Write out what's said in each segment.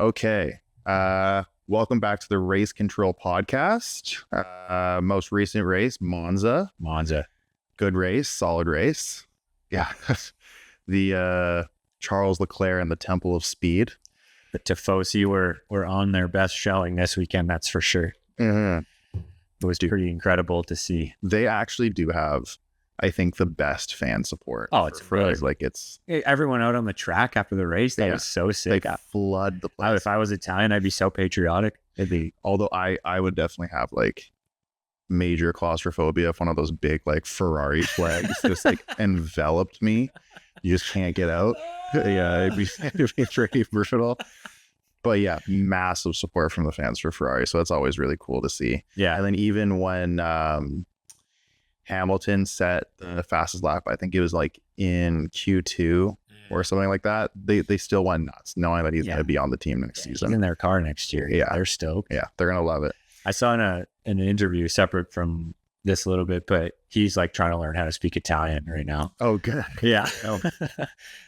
Okay. Welcome back to the Race Control Podcast. Most recent race, Monza. Good race, solid race. Yeah. The Charles Leclerc and the Temple of Speed. The Tifosi were on their best showing this weekend, that's for sure. Mm-hmm. It was pretty incredible to see. They actually do have, I think, the best fan support. Oh, it's really like it's everyone out on the track after the race. That was so sick. They flood the place. If I was Italian, I'd be so patriotic. Although I would definitely have like major claustrophobia if one of those big like Ferrari flags just like enveloped me. You just can't get out. Yeah, it'd be pretty brutal. But yeah, massive support from the fans for Ferrari. So it's always really cool to see. Yeah. And then even when Hamilton set the fastest lap, I think it was like in Q2 or something like that, they still went nuts knowing that he's going to be on the team next season. He's in their car next year. Yeah. They're stoked. Yeah, they're going to love it. I saw in an interview separate from this a little bit, but he's like trying to learn how to speak Italian right now. Oh, good. Yeah.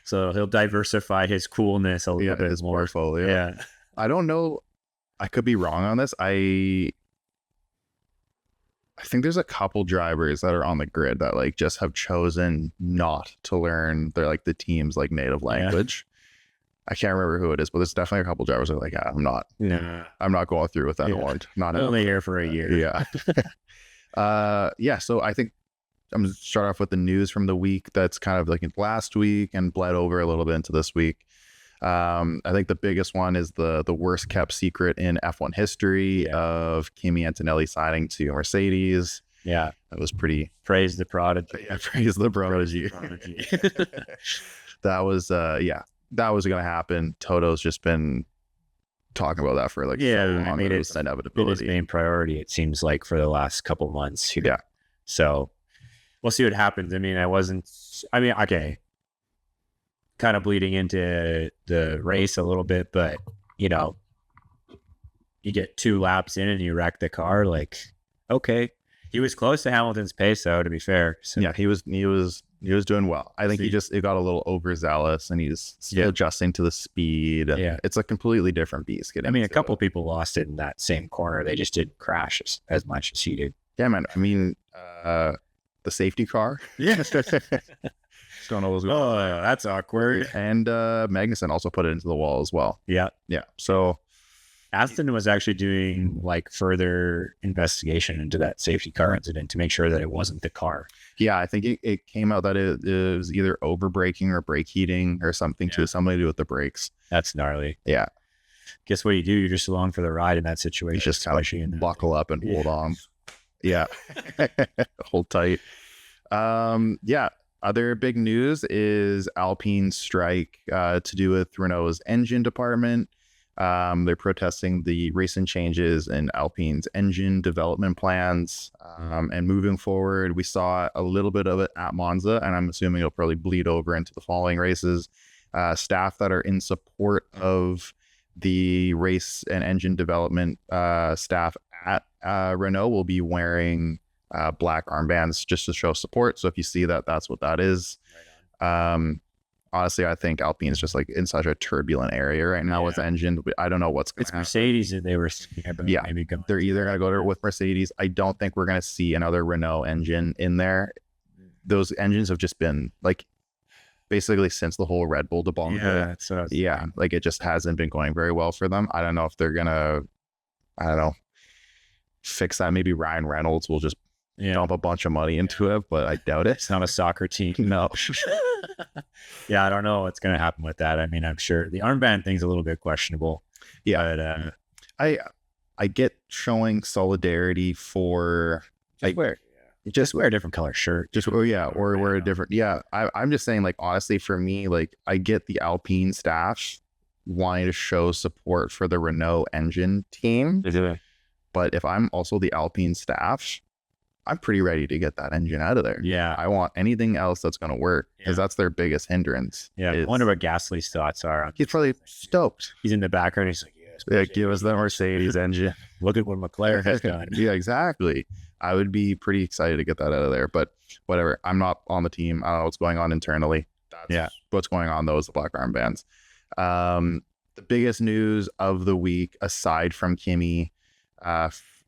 So he'll diversify his coolness a little bit his more. Portfolio. Yeah. I don't know. I could be wrong on this. I think there's a couple drivers that are on the grid that like just have chosen not to learn the team's like native language. I can't remember who it is, but there's definitely a couple drivers that are like, I'm not going through with that one. Not only here for a year. Yeah. So I think I'm going to start off with the news from the week that's kind of like last week and bled over a little bit into this week. I think the biggest one is the worst kept secret in F1 history of Kimi Antonelli signing to Mercedes. Yeah. That was pretty... Praise the prodigy. Yeah, praise the prodigy. That was, that was going to happen. Toto's just been talking about that for like so long. I mean, it's inevitability. His main priority, it seems like, for the last couple of months. Yeah. So we'll see what happens. I mean, okay. Kind of bleeding into the race a little bit, but you get 2 laps in and you wreck the car. Like, okay, he was close to Hamilton's pace, though. To be fair, so. Yeah, he was doing well. I think it got a little overzealous, and he's still adjusting to the speed. Yeah, it's a completely different beast. A couple people lost it in that same corner. They just didn't crash as much as he did. Yeah, man. I mean, the safety car. Yeah. Don't know what's going on. Oh, that's awkward. And Magnussen also put it into the wall as well. Yeah. So Aston was actually doing like further investigation into that safety car incident to make sure that it wasn't the car. Yeah, I think it came out that it was either over braking or brake heating or something something to do with the brakes. That's gnarly. Yeah. Guess what you do? You're just along for the ride in that situation. You just kind of buckle up and hold on. Yeah. Hold tight. Other big news is Alpine's strike to do with Renault's engine department. They're protesting the recent changes in Alpine's engine development plans. And moving forward, we saw a little bit of it at Monza, and I'm assuming it'll probably bleed over into the following races. Staff that are in support of the race and engine development staff at Renault will be wearing black armbands just to show support. So if you see that, that's what that is. Honestly, I think Alpine is just like in such a turbulent area right now with engine. I don't know what's going to happen. It's Mercedes that they were maybe going. They're either going to go with Mercedes. I don't think we're going to see another Renault engine in there. Those engines have just been like basically since the whole Red Bull debacle. Like it just hasn't been going very well for them. I don't know if they're going to, fix that. Maybe Ryan Reynolds will just dump a bunch of money into it, but I doubt it. It's not a soccer team. No. Yeah, I don't know what's going to happen with that. I mean, I'm sure the armband thing's a little bit questionable. Yeah, but, I get showing solidarity for wear a different color shirt. Or wear a different. Yeah, I'm just saying, like, honestly, for me, like, I get the Alpine staff wanting to show support for the Renault engine team, but if I'm also the Alpine staff, I'm pretty ready to get that engine out of there. Yeah. I want anything else that's going to work because that's their biggest hindrance. Yeah. I wonder what Gasly's thoughts are. He's probably stoked. He's in the background. He's like, give us the Mercedes engine. Look at what Leclerc has done. Yeah, exactly. I would be pretty excited to get that out of there, but whatever. I'm not on the team. I don't know what's going on internally. That's what's going on, though, is the black armbands. the biggest news of the week, aside from Kimi,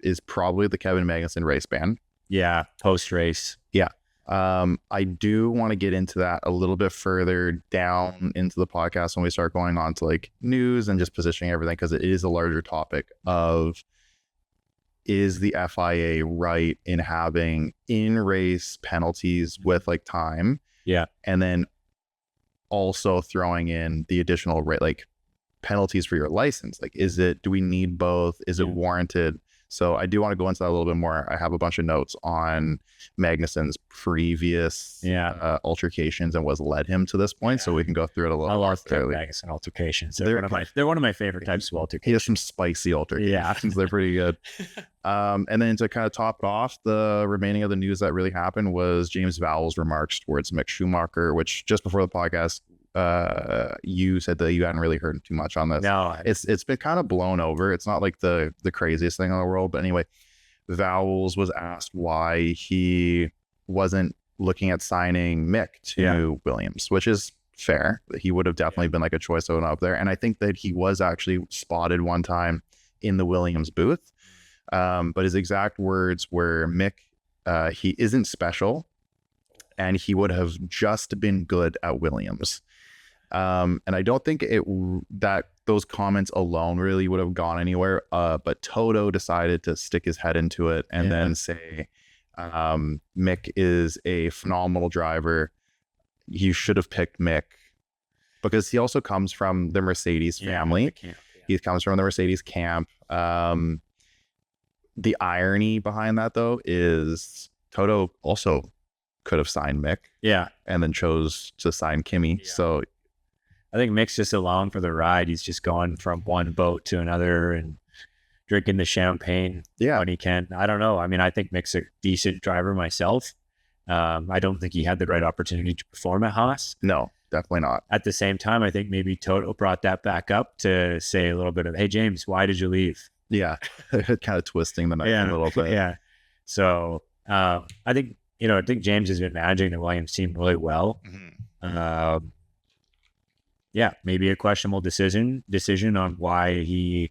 is probably the Kevin Magnussen race ban. Yeah, post race. Yeah. I do want to get into that a little bit further down into the podcast when we start going on to like news and just positioning everything, because it is a larger topic of, is the FIA right in having in-race penalties with like time? Yeah. And then also throwing in the additional like penalties for your license. Like, do we need both? Is it warranted? So I do want to go into that a little bit more. I have a bunch of notes on Magnussen's previous altercations and what's led him to this point. So we can go through it a little. I love Magnussen altercations. They're one of my favorite types of altercations. He has some spicy altercations. They're pretty good. And then to kind of top it off, the remaining of the news that really happened was James Vowell's remarks towards Mick Schumacher, which just before the podcast, you said that you hadn't really heard too much on this. No, it's been kind of blown over. It's not like the craziest thing in the world, but anyway, Vowles was asked why he wasn't looking at signing Mick to Williams, which is fair. He would have definitely been like a choice to up there, and I think that he was actually spotted one time in the Williams booth, but his exact words were, Mick, he isn't special, and he would have just been good at Williams. And I don't think that those comments alone really would have gone anywhere. But Toto decided to stick his head into it and then say, Mick is a phenomenal driver. You should have picked Mick, because he also comes from the Mercedes family. He comes from the Mercedes camp. The irony behind that, though, is Toto also could have signed Mick. And then chose to sign Kimi. So I think Mick's just along for the ride. He's just going from one boat to another and drinking the champagne when he can. I don't know. I mean, I think Mick's a decent driver myself. I don't think he had the right opportunity to perform at Haas. No, definitely not. At the same time, I think maybe Toto brought that back up to say a little bit of, hey, James, why did you leave? Yeah, kind of twisting the knife a little bit. So I think James has been managing the Williams team really well. Maybe a questionable decision on why he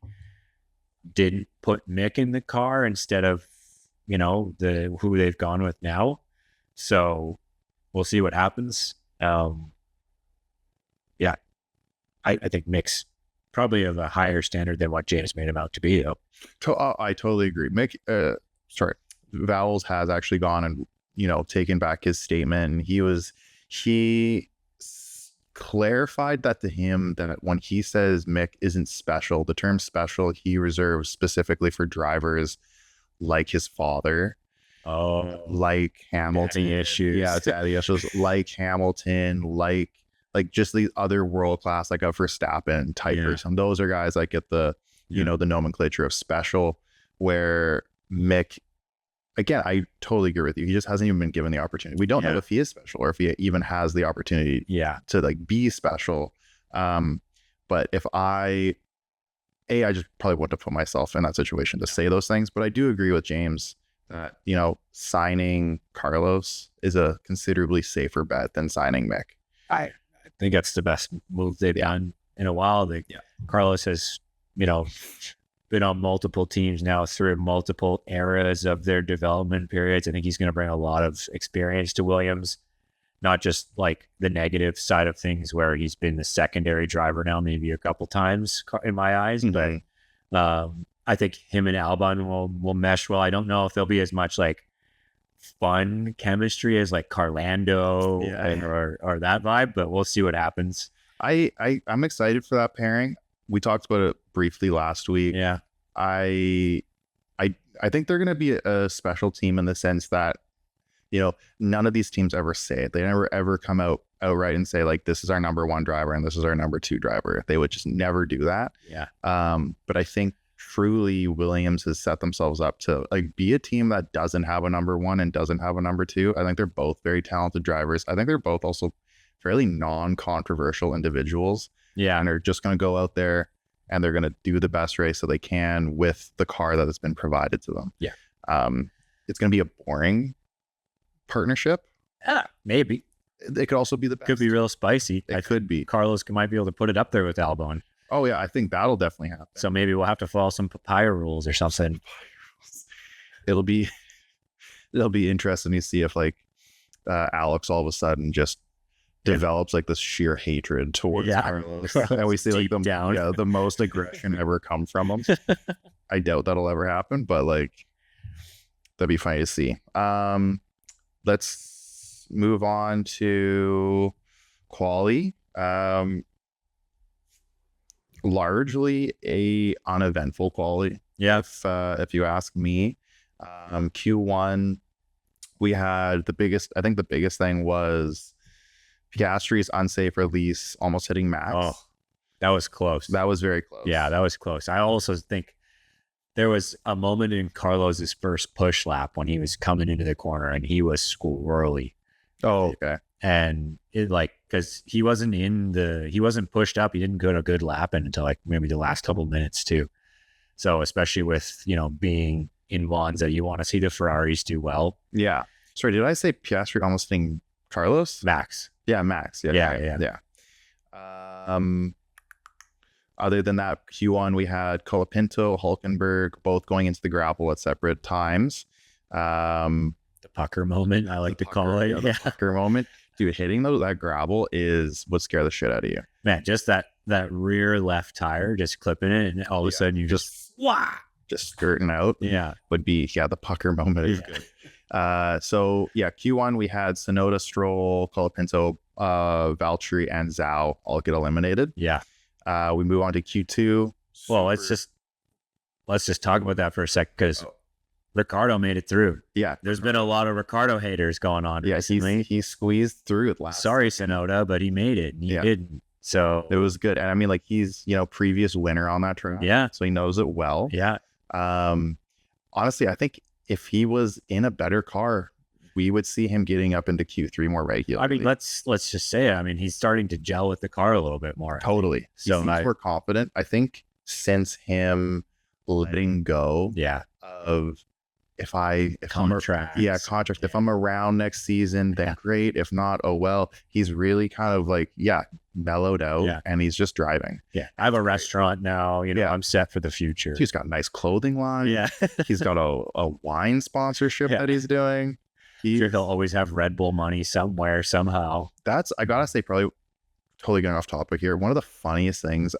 didn't put Mick in the car instead of, who they've gone with now. So we'll see what happens. I think Mick's probably of a higher standard than what James made him out to be, though. I totally agree. Mick, Vowles has actually gone and, taken back his statement. He clarified that to him, that when he says Mick isn't special, the term special he reserves specifically for drivers like his father, like Hamilton. Daddy issues. Daddy issues, like Hamilton, like just these other world class, like a Verstappen type or some. Those are guys that get the the nomenclature of special, where Mick, again, I totally agree with you. He just hasn't even been given the opportunity. We don't know if he is special or if he even has the opportunity to like be special. But if I just probably wouldn't have put myself in that situation to say those things. But I do agree with James that, signing Carlos is a considerably safer bet than signing Mick. I think that's the best move they've done in a while. Carlos has, been on multiple teams now through multiple eras of their development periods. I think he's going to bring a lot of experience to Williams, not just like the negative side of things where he's been the secondary driver now, maybe a couple times in my eyes. But I think him and Albon will mesh well. I don't know if there'll be as much like fun chemistry as like Carlando or that vibe, but we'll see what happens. I'm excited for that pairing. We talked about it briefly last week. I think they're going to be a special team in the sense that, none of these teams ever say it. They never ever come outright and say like, this is our number one driver and this is our number two driver. They would just never do that. But I think truly Williams has set themselves up to like be a team that doesn't have a number one and doesn't have a number two. I think they're both very talented drivers. I think they're both also fairly non-controversial individuals. And they're just going to go out there and they're going to do the best race that they can with the car that has been provided to them. It's going to be a boring partnership. Maybe. It could also be the best. Could be real spicy. It could be. Carlos might be able to put it up there with Albon. Oh yeah, I think that'll definitely happen. So maybe we'll have to follow some papaya rules or something. It'll be interesting to see if like Alex all of a sudden just develops like this sheer hatred towards Carlos, and we see like the most aggression ever come from him. I doubt that'll ever happen, but like that'd be funny to see. Let's move on to quali. Largely a uneventful quali. Yeah. If you ask me, Q1 we had the biggest thing was Piastri's unsafe release almost hitting Max. Oh, that was close. That was very close. Yeah, that was close. I also think there was a moment in Carlos's first push lap when he was coming into the corner and he was squirrely. Oh, okay. And it like, because he wasn't pushed up. He didn't go a good lap until like maybe the last couple minutes too. So especially with, being in Monza, you want to see the Ferraris do well. Yeah. Sorry, did I say Piastri almost hitting Carlos? Max. Yeah, Max. Yeah. Other than that, Q1 we had Colapinto, Hulkenberg, both going into the grapple at separate times. The pucker moment, I like to call it. The pucker moment. Dude, hitting that gravel is what scare the shit out of you. Man, just that rear left tire, just clipping it, and all of a sudden you just skirting out. Yeah. Would be, the pucker moment is good. Q1 we had Tsunoda, Stroll, Colapinto, Valtteri, and Zhao all get eliminated. Yeah. We move on to Q2. Well, let's just talk about that for a sec, because Ricardo made it through. Yeah. There's been a lot of Ricardo haters going on. Yeah, he squeezed through it last. Sorry, Tsunoda, but he made it. And he didn't. So it was good. And I mean, like, he's, previous winner on that track. Yeah. So he knows it well. Yeah. Honestly, I think if he was in a better car, we would see him getting up into Q3 more regularly. I mean, let's just say it. I mean, he's starting to gel with the car a little bit more. Totally. So he's more confident. I think since him letting go of contract. If I'm around next season, then great. If not, oh well. He's really kind of like, mellowed out, and he's just driving. Yeah. I have a restaurant now, I'm set for the future. He's got a nice clothing line. Yeah. He's got a wine sponsorship that he's doing. Sure, he'll always have Red Bull money somewhere, somehow. That's, I gotta say, probably totally getting off topic here. One of the funniest things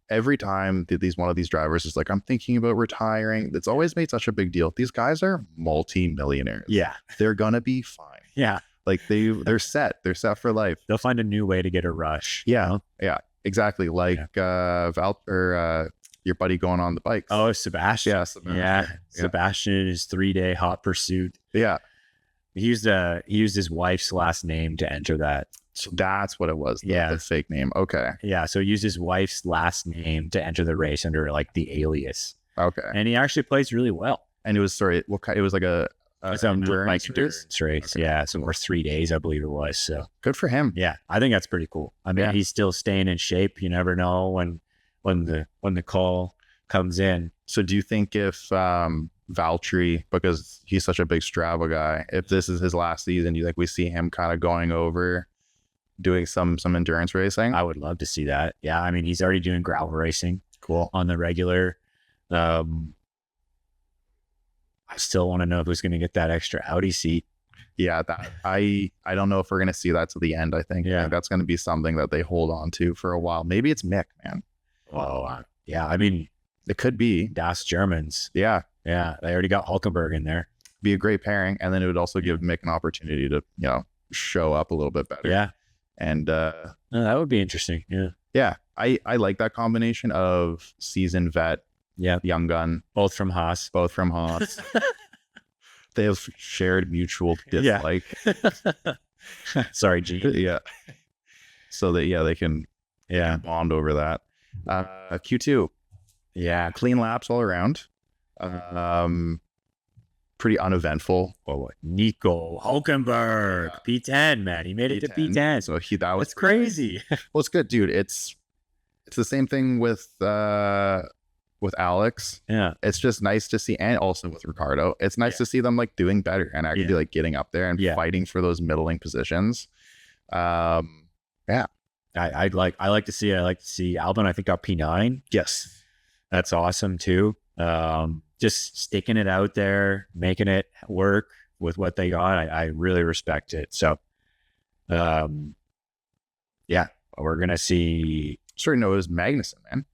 every time one of these drivers is like, I'm thinking about retiring, it's always made such a big deal. These guys are multi-millionaires. Yeah. They're gonna be fine. Yeah. Like they're set for life. They'll find a new way to get a rush. Yeah. Yeah, exactly. Like your buddy going on the bikes. Oh, Sebastian. Yeah, Sebastian. Yeah. Sebastian in his 3-day hot pursuit. Yeah. He used his wife's last name to enter that. So that's what it was. The fake name. Okay. Yeah. So he used his wife's last name to enter the race under like the alias. Okay. And he actually plays really well. And it was it was like it's an endurance race. Okay. Yeah. So for 3 days, I believe it was. So good for him. Yeah. I think that's pretty cool. I mean, he's still staying in shape. You never know when the call comes in. So do you think if Valtteri, because he's such a big Strava guy, if this is his last season, do you think we see him kind of going over doing some endurance racing? I would love to see that. Yeah, I mean, he's already doing gravel racing. Cool. On the regular. I still want to know who's going to get that extra Audi seat. Yeah, that I don't know if we're going to see that to the end. I think that's going to be something that they hold on to for a while. Maybe it's Mick, man. Oh, yeah. I mean, it could be Das Germans. Yeah. Yeah, they already got Hulkenberg in there. Be a great pairing, and then it would also give Mick an opportunity to show up a little bit better. Yeah, and that would be interesting. Yeah. I like that combination of seasoned vet, young gun, both from Haas. They have shared mutual dislike. Sorry, G. Yeah. So that they can bond over that. Q2, clean laps all around. Pretty uneventful. Oh, Nico Hulkenberg, P10, man, he made it to P10. So that's crazy. Well, it's good, dude. It's the same thing with Alex. Yeah, it's just nice to see, and also with Ricardo, it's nice to see them like doing better and actually like getting up there and fighting for those middling positions. I like to see Albon, I think, got P9. Yes. That's awesome too. Just sticking it out there, making it work with what they got. I really respect it. So, yeah, we're going to see Sorry, no, it was Magnussen, man.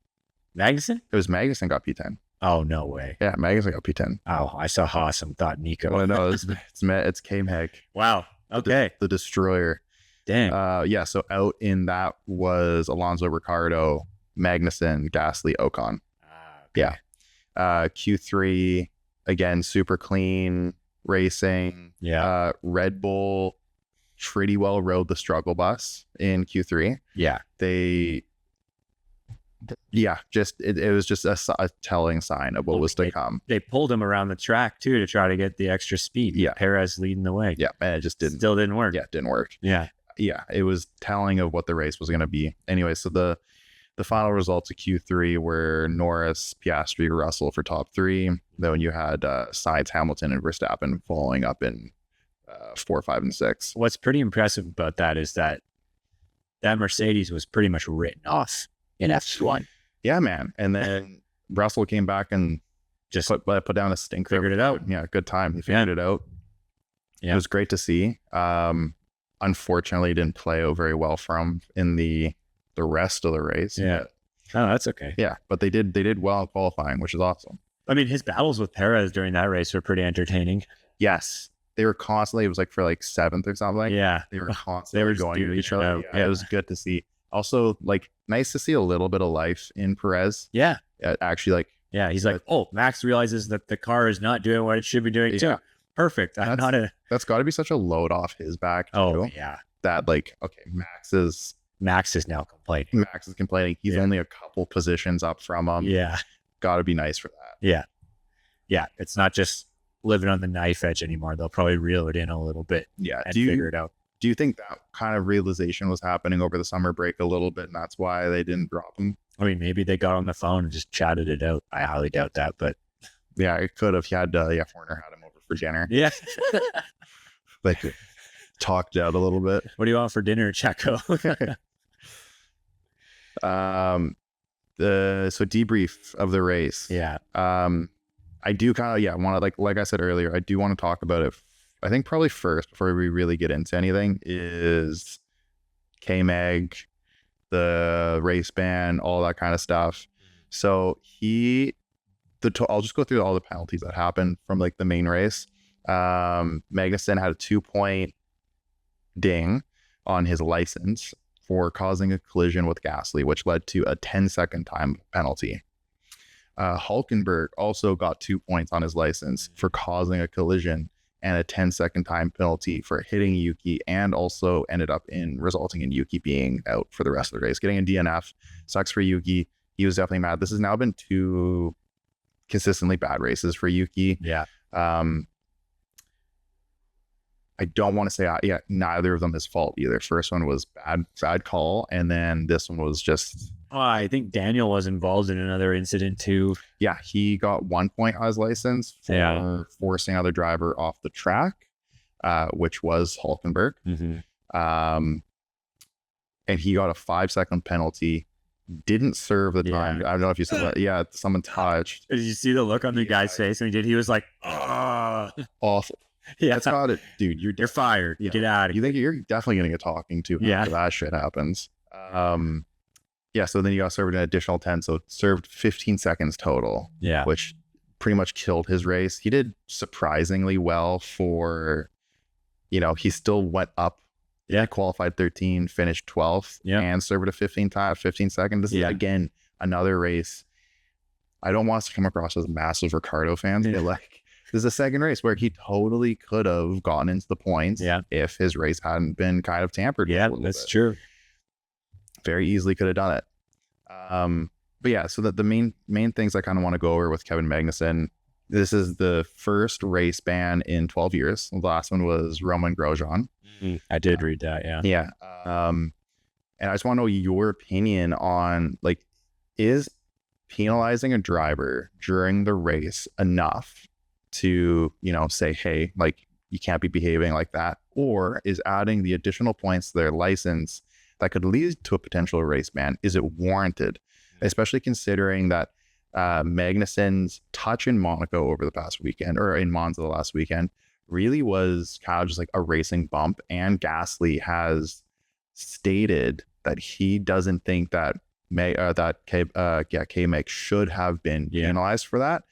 Magnussen. It was Magnussen got P10. Oh, no way. Yeah, Magnussen got P10. Oh, I saw Haas and thought Nico. Well, no, it's K-Mag. Wow. Okay. The destroyer. Dang. Yeah, so out in that was Alonso, Ricardo, Magnussen, Gasly, Ocon. Okay. Yeah. Q3, again, super clean racing. Yeah. Red Bull pretty well rode the struggle bus in Q3. Yeah. It was just a telling sign of what was to come. They pulled him around the track too to try to get the extra speed. Yeah. Perez leading the way. Yeah, and it just Still didn't work. Yeah, it didn't work. Yeah. Yeah, it was telling of what the race was going to be. Anyway, so the final results of Q3 were Norris, Piastri, Russell for top 3. Then you had Sainz, Hamilton, and Verstappen following up in 4, 5, and 6. What's pretty impressive about that is that Mercedes was pretty much written off in F1. Yeah, man. And then Russell came back and Just put down a stinker. figured it out. Yeah, good time. He figured it out. Yeah. It was great to see. Unfortunately, didn't play out very well for him in the rest of the race. Yeah. Oh, that's okay. Yeah, but they did well in qualifying, which is awesome. I mean, his battles with Perez during that race were pretty entertaining. Yes. They were constantly, it was like for like 7th or something. Yeah. They were constantly going to each other. out. Yeah, it was good to see. Also, like, nice to see a little bit of life in Perez. Yeah. Actually, like, Yeah. He's like, oh, Max realizes that the car is not doing what it should be doing too. Perfect. That's got to be such a load off his back. Oh, too, yeah. that like, okay, Max is now complaining. He's only a couple positions up from him. Yeah. Got to be nice for that. Yeah. Yeah. It's not just living on the knife edge anymore. They'll probably reel it in a little bit. Yeah. And figure it out. Do you think that kind of realization was happening over the summer break a little bit, and that's why they didn't drop him? I mean, maybe they got on the phone and just chatted it out. I highly doubt that, but yeah, it could have. He had Horner had him over for dinner. yeah. Like talked out a little bit. What do you want for dinner, Checo? So debrief of the race. Yeah. I do kind of want to like I said earlier, I do want to talk about it. I think probably first before we really get into anything is K-Mag, the race ban, all that kind of stuff. So I'll just go through all the penalties that happened from like the main race. Magnussen had a 2-point ding on his license for causing a collision with Gasly, which led to a 10-second time penalty. Hülkenberg also got 2 points on his license for causing a collision and a 10-second time penalty for hitting Yuki, and also ended up resulting in Yuki being out for the rest of the race, getting a DNF. Sucks for Yuki. He was definitely mad. This has now been 2 consistently bad races for Yuki. Yeah. I don't want to say, neither of them his fault either. First one was bad call, and then this one was just... I think Daniel was involved in another incident too. Yeah, he got 1 point on his license for forcing other driver off the track, which was Hülkenberg. Mm-hmm. And he got a 5-second penalty. Didn't serve the time. I don't know if you saw that. Yeah, someone touched. Did you see the look on the guy's face when he did? He was like, awful. Yeah, that's not it, dude. You're fired. Yeah. Get out of here. here. You think you're definitely gonna get talking to after that shit happens. Yeah, so then he got served an additional 10, so it served 15 seconds total. Yeah. Which pretty much killed his race. He did surprisingly well for, he still went up. Yeah, qualified 13, finished 12th, and served a 15 second. This is again another race. I don't want us to come across as massive Ricardo fans, but like this is a second race where he totally could have gotten into the points if his race hadn't been kind of tampered with. Yeah, that's true. Very easily could have done it. But yeah, so the main things I kind of want to go over with Kevin Magnussen. This is the first race ban in 12 years. The last one was Romain Grosjean. I did read that. Yeah. Yeah. And I just want to know your opinion on, like, is penalizing a driver during the race enough to, say, hey, like, you can't be behaving like that? Or is adding the additional points to their license that could lead to a potential race ban. Is it warranted? Especially considering that Magnussen's touch in Monaco over the past weekend, or in Monza the last weekend, really was kind of just like a racing bump. And Gasly has stated that he doesn't think that K-Meg should have been penalized for that.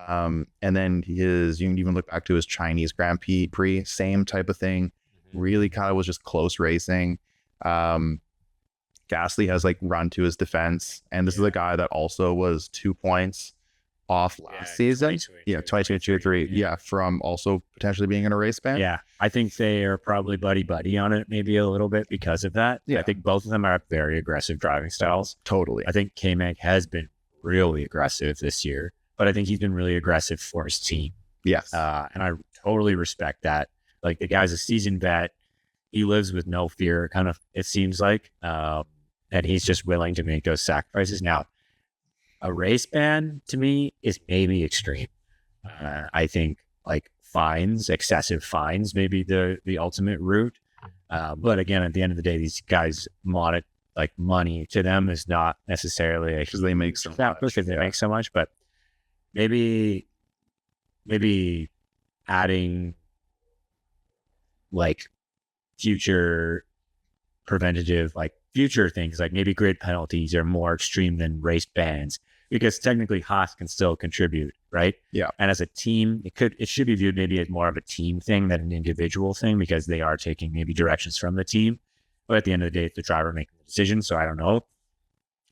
And then you can even look back to his Chinese Grand Prix, same type of thing. Really kind of was just close racing. Gasly has like run to his defense, and this is a guy that also was 2 points off last season. 2023. From also potentially being in a race ban. Yeah, I think they are probably buddy on it, maybe a little bit because of that. I think both of them are very aggressive driving styles. Totally. I think K-Mag has been really aggressive this year, but I think he's been really aggressive for his team. Yes. And I totally respect that. Like, the guy's a seasoned vet. He lives with no fear, kind of, it seems like. And he's just willing to make those sacrifices. Now, a race ban to me is maybe extreme. I think like fines, excessive fines, maybe the ultimate route. But again, at the end of the day, these guys money to them is not necessarily because they make so much. Because they make so much, but maybe adding like future preventative, like future things, like maybe grid penalties are more extreme than race bans, because technically Haas can still contribute, right? Yeah. And as a team, it should be viewed maybe as more of a team thing than an individual thing, because they are taking maybe directions from the team. But at the end of the day, it's the driver making the decision. So I don't know.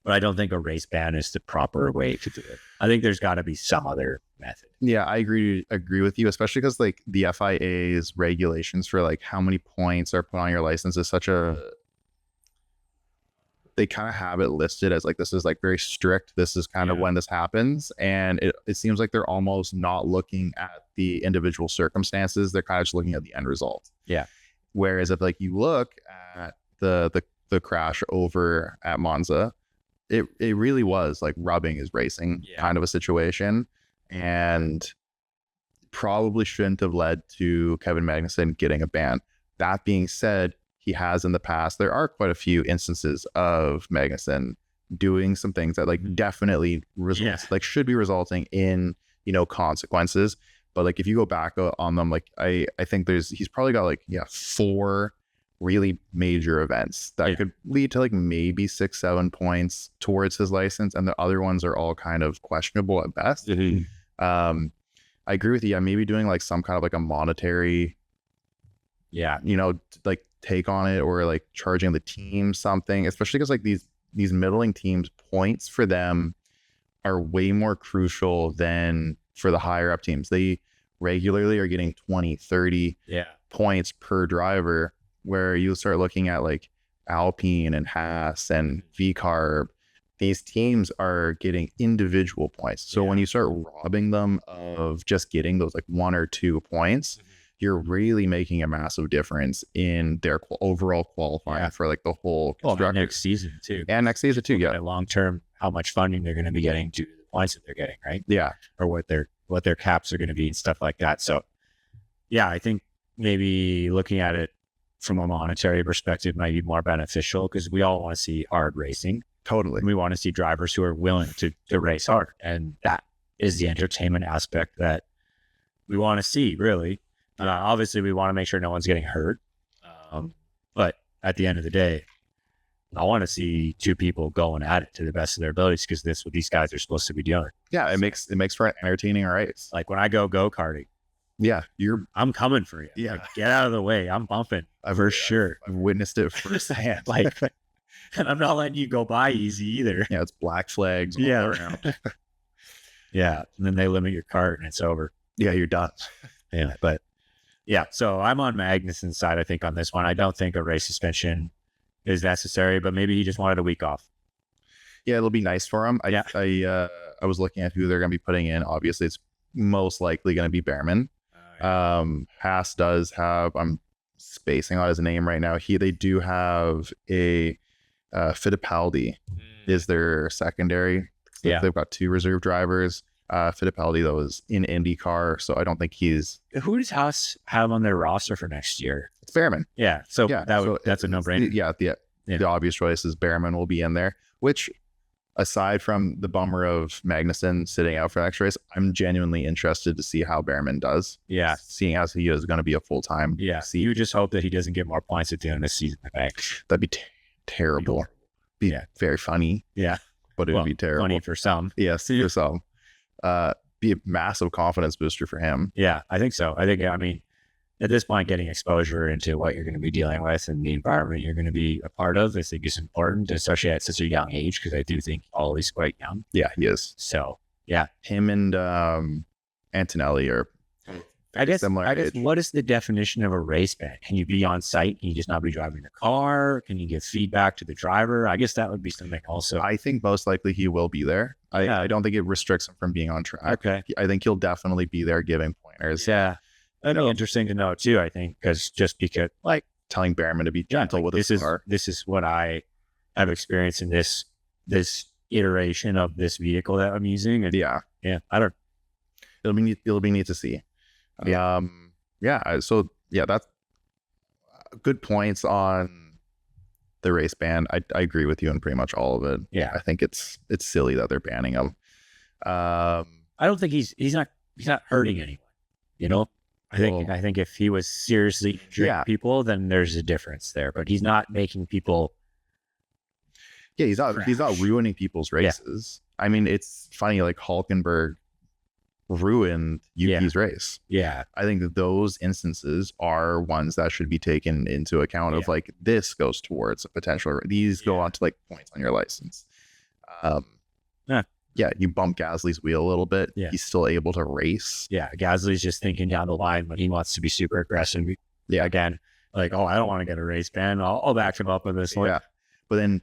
But I don't think a race ban is the proper way to do it. I think there's got to be some other method. Yeah, I agree with you, especially because like the FIA's regulations for like how many points are put on your license is they kind of have it listed as like, this is like very strict. This is kind of when this happens. And it seems like they're almost not looking at the individual circumstances. They're kind of just looking at the end result. Yeah. Whereas if like you look at the crash over at Monza, it really was like rubbing is racing kind of a situation, and probably shouldn't have led to Kevin Magnussen getting a ban. That being said, he has in the past, there are quite a few instances of Magnussen doing some things that like definitely like should be resulting in, consequences. But like if you go back on them, like I think he's probably got like 4 really major events that could lead to like maybe 6-7 points towards his license, and the other ones are all kind of questionable at best. I agree with you. Maybe doing like some kind of like a monetary like take on it, or like charging the team something, especially because like these middling teams, points for them are way more crucial than for the higher up teams. They regularly are getting 20-30 points per driver, where you start looking at like Alpine and Haas and VCarb. These teams are getting individual points. So when you start robbing them of just getting those like 1 or 2 points, you're really making a massive difference in their overall qualifying for like the whole next season too. And next season too, long term, how much funding they're going to be getting due to the points that they're getting, right? Yeah. Or what their caps are going to be and stuff like that. So I think maybe looking at it from a monetary perspective might be more beneficial, because we all want to see hard racing. Totally. We want to see drivers who are willing to race hard. And that is the entertainment aspect that we want to see, really. Obviously, we want to make sure no one's getting hurt. But at the end of the day, I want to see 2 people going at it to the best of their abilities, because that's what these guys are supposed to be doing. Yeah, it makes for an entertaining race. Like when I go-karting. Yeah, I'm coming for you. Yeah, like, get out of the way. I'm bumping sure. I've witnessed it firsthand. And I'm not letting you go by easy either. Yeah, it's black flags all around. Yeah, and then they limit your cart and it's over. Yeah, you're done. Yeah, but so I'm on Magnussen's side, I think, on this one. I don't think a race suspension is necessary, but maybe he just wanted a week off. Yeah, it'll be nice for him. I was looking at who they're going to be putting in. Obviously, it's most likely going to be Behrman. Haas does have, I'm spacing on his name right now. They do have a Fittipaldi is their secondary. They've got 2 reserve drivers. Fittipaldi, though, is in IndyCar, so I don't think he's... Who does Haas have on their roster for next year? It's Behrman. Yeah, so that's a no-brainer. the obvious choice is Behrman will be in there, which aside from the bummer of Magnussen sitting out for the next race, I'm genuinely interested to see how Behrman does. Yeah. Seeing as he is going to be a full-time. Yeah. You just hope that he doesn't get more points at the end of the season. That'd be terrible. Be very funny. Yeah. But it would be terrible. Funny for some. Yes, for some. Be a massive confidence booster for him. Yeah, I think so. I mean, at this point, getting exposure into what you're going to be dealing with and the environment you're going to be a part of, I think is important, especially at such a young age, because I do think Ollie's quite young. Yeah, he is. So, yeah. Him and Antonelli are similar. What is the definition of a race ban? Can you be on site? Can you just not be driving the car? Can you give feedback to the driver? I guess that would be something also. I think most likely he will be there. I don't think it restricts him from being on track. Okay. I think he'll definitely be there giving pointers. Yeah. That'd be interesting to know too, I think, because like telling Behrman to be gentle with his car. This is what I have experienced in this iteration of this vehicle that I'm using. And yeah. It'll be neat to see. Yeah. So that's good points on the race ban. I agree with you on pretty much all of it. Yeah. I think it's silly that they're banning him. I don't think he's not hurting anyone, you know? I think if he was seriously injuring people, then there's a difference there. But he's not making people. Yeah, he's not ruining people's races. Yeah. I mean, it's funny. Like Hulkenberg ruined Yuki's race. Yeah, I think that those instances are ones that should be taken into account. Of like, this goes towards a potential. These go on to like points on your license. Yeah, you bump Gasly's wheel a little bit. Yeah. He's still able to race. Yeah, Gasly's just thinking down the line when he wants to be super aggressive. Yeah, again, like, I don't want to get a race ban. I'll back him up with this one. Yeah, but then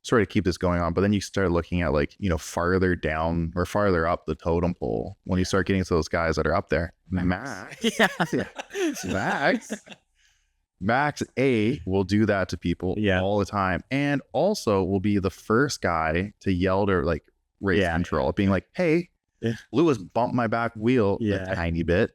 sorry to keep this going on, but then you start looking at like, farther down or farther up the totem pole when you start getting to those guys that are up there. Max. Max A will do that to people all the time, and also will be the first guy to yell to like race control, being like, "Hey, Lewis bumped my back wheel a tiny bit.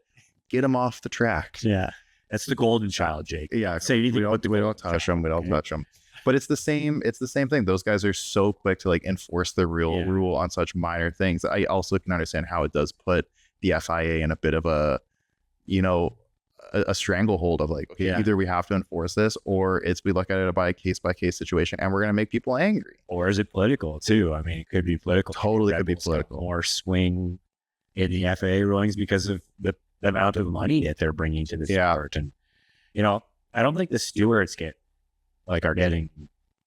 Get him off the track." Yeah, that's the golden child, Jake. Yeah, say anything. We don't touch him. We don't touch him. But it's the same. It's the same thing. Those guys are so quick to like enforce the real rule on such minor things. I also can understand how it does put the FIA in a bit of a, a stranglehold of like, okay, either we have to enforce this, or we look at it by case situation, and we're going to make people angry. Or is it political too? I mean, it could be political. Totally could be political. Or swing in the FAA rulings because of the amount of money that they're bringing to the sport. And I don't think the stewards are getting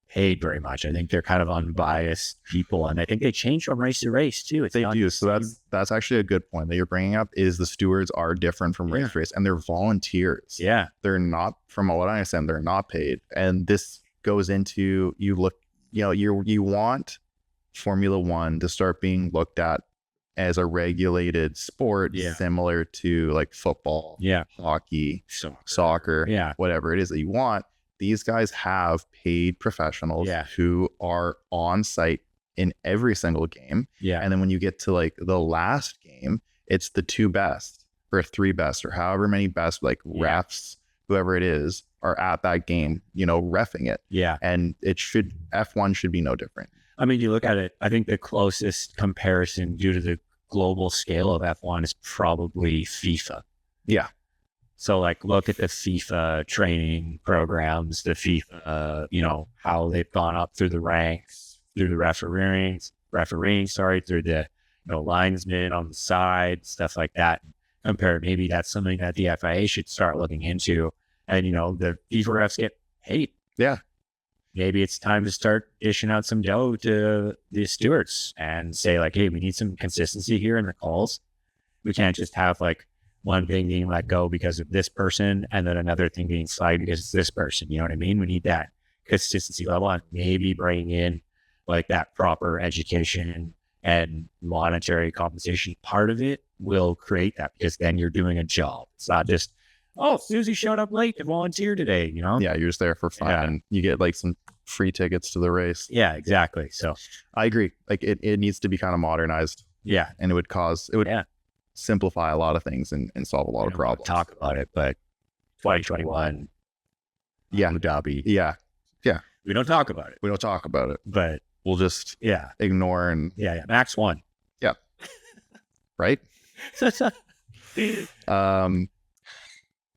paid very much. I think they're kind of unbiased people, and I think they change from race to race too. They do. So that's actually a good point that you're bringing up. Is the stewards are different from race to race, and they're volunteers. Yeah, they're not, from what I understand, they're not paid. And this goes into you want Formula One to start being looked at as a regulated sport, similar to like football, hockey, soccer, whatever it is that you want. These guys have paid professionals who are on site in every single game. Yeah. And then when you get to like the last game, it's the 2 best or 3 best or however many best, like refs, whoever it is, are at that game, reffing it. Yeah. And F1 should be no different. I mean, you look at it, I think the closest comparison due to the global scale of F1 is probably FIFA. Yeah. So like, look at the FIFA training programs, the FIFA, how they've gone up through the ranks, through the refereeing, through the, linesmen on the side, stuff like that. Compared, maybe that's something that the FIA should start looking into. And, the FIFA refs get paid. Yeah. Maybe it's time to start dishing out some dough to the stewards and say like, hey, we need some consistency here in the calls. We can't just have like one thing being let go because of this person and then another thing being flagged because it's this person. You know what I mean? We need that consistency level, and maybe bringing in like that proper education and monetary compensation part of it will create that, because then you're doing a job. It's not just, oh, Susie showed up late to volunteer today, Yeah, you're just there for fun. Yeah. And you get like some free tickets to the race. Yeah, exactly. So I agree. Like it needs to be kind of modernized. Yeah. And it would simplify a lot of things and solve a lot of problems. Talk about it, but 2021, Abu Dhabi. Yeah. We don't talk about it. We don't talk about it. But We'll just yeah, ignore and Max won. right.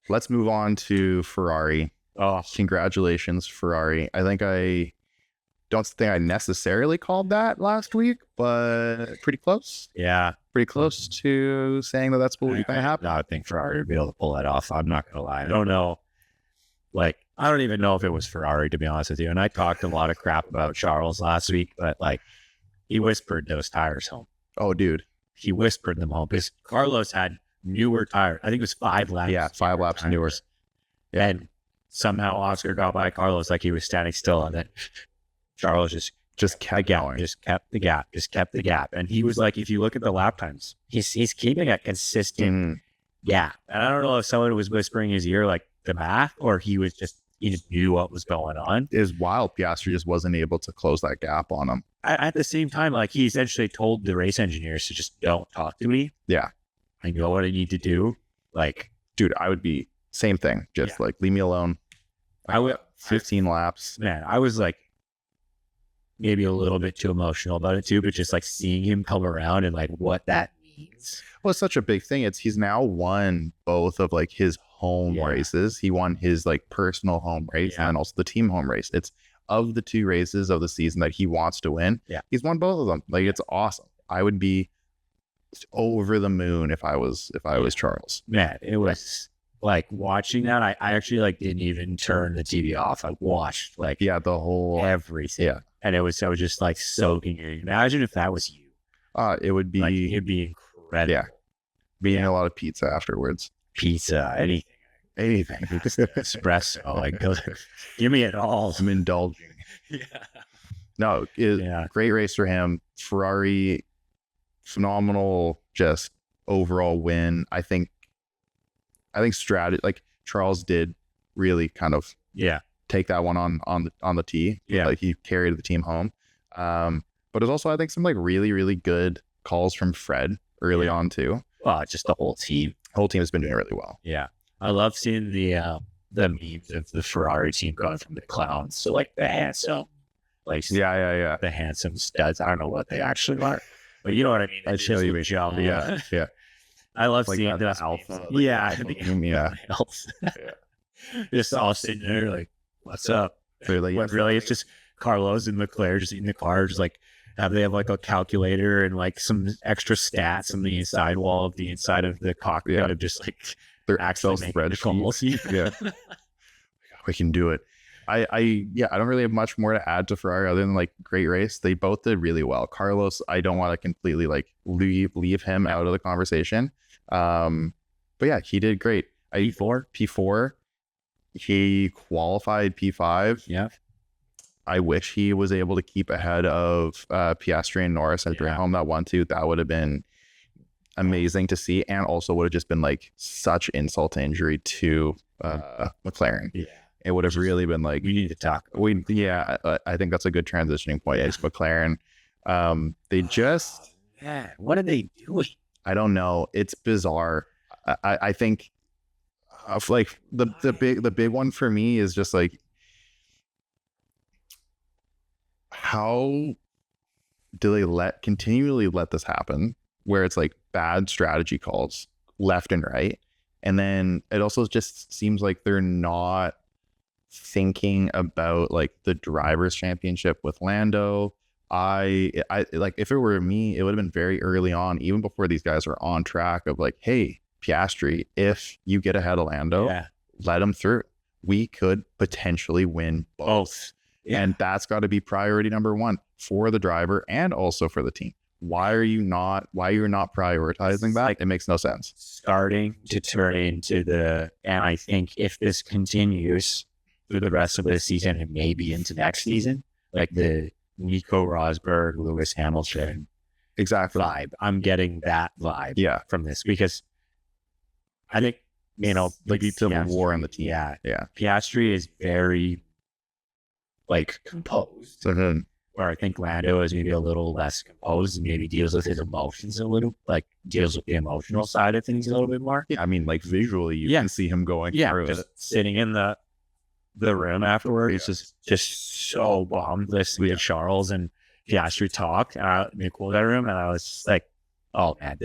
Let's move on to Ferrari. Oh, Congratulations, Ferrari. I don't think I necessarily called that last week, but pretty close. yeah. Pretty close to saying that that's what was going to happen. I think Ferrari would be able to pull that off. I'm not going to lie. I don't know. Like, I don't even know if it was Ferrari, to be honest with you. And I talked a lot of crap about Charles last week, but like, he whispered those tires home. Oh, dude. He whispered them home because Carlos had newer tires. I think it was 5 laps. Yeah, 5 laps newer. And somehow Oscar got by Carlos like he was standing still, and then Charles just kept going, just kept the gap. And he was like, if you look at the lap times, he's keeping a consistent gap. And I don't know if someone was whispering in his ear like the math, or he just knew what was going on. It was wild. Piastri just wasn't able to close that gap on him. At the same time, like, he essentially told the race engineers to just don't talk to me. Yeah. I know what I need to do. Like, dude, I would be same thing. Just like, leave me alone. I would 15 laps. Man, I was like maybe a little bit too emotional about it too, but just like seeing him come around and like what that means. Well, it's such a big thing. He's now won both of like his home races. He won his like personal home race and also the team home race. It's of the 2 races of the season that he wants to win. Yeah. He's won both of them. Like, it's awesome. I would be over the moon if I was Charles. Man, it was like watching that. I actually like didn't even turn the TV off. I watched like the whole everything. Yeah. And I was just like soaking in. Imagine if that was you. It would be like, it'd be incredible. Yeah. Eating a lot of pizza afterwards. Pizza, anything. Espresso, like, give me it all. I'm indulging. No, great race for him. Ferrari, phenomenal, just overall win. I think strategy, like, Charles did really kind of take that one on the tee. Yeah, like, he carried the team home. But there's also, I think, some like really, really good calls from Fred early on too. Just the whole team. Whole team has been doing really well. Yeah, I love seeing the memes of the Ferrari team going from the clowns to like the handsome, like the handsome studs. I don't know what they actually are, but you know what I mean. I show you a job. Yeah. I love like seeing the alpha. Just all sitting there like, what's up? Like, but really, it's just Carlos and Leclerc just in the car, just like they have like a calculator and like some extra stats on the inside wall of the inside of the cockpit of just like their Excel spreadsheets. Yeah, we can do it. I don't really have much more to add to Ferrari other than like great race. They both did really well. Carlos, I don't want to completely like leave him out of the conversation. But yeah, he did great. P4. He qualified P5. Yeah. I wish he was able to keep ahead of Piastri and Norris and bring home that 1-2. That would have been amazing to see, and also would have just been like such insult to injury to McLaren. Yeah. It would have really been like, we need to talk. I think that's a good transitioning point. It's McLaren. They just what are they doing? I don't know. It's bizarre. I think like the big one for me is just like, how do they continually let this happen, where it's like bad strategy calls left and right, and then it also just seems like they're not thinking about like the drivers' championship with Lando. I like, if it were me, it would have been very early on, even before these guys are on track, of like, hey, Piastri, if you get ahead of Lando, let him through. We could potentially win both. Yeah. And that's got to be priority number 1 for the driver and also for the team. Why are you not prioritizing that? Like, it makes no sense. Starting to turn into and I think if this continues through the rest of the season and maybe into next season, like the Nico Rosberg, Lewis Hamilton vibe. I'm getting that vibe from this, because I think, like civil war on the team. Yeah. Piastri is very like composed, where I think Lando is maybe a little less composed and maybe deals with his emotions a little, like deals with the emotional side of things a little bit more. Yeah, I mean, like visually, you can see him going through just sitting in the the room afterwards was just so bummed listening to Charles and Piastri talk in the cool down room, and I was just like, oh man,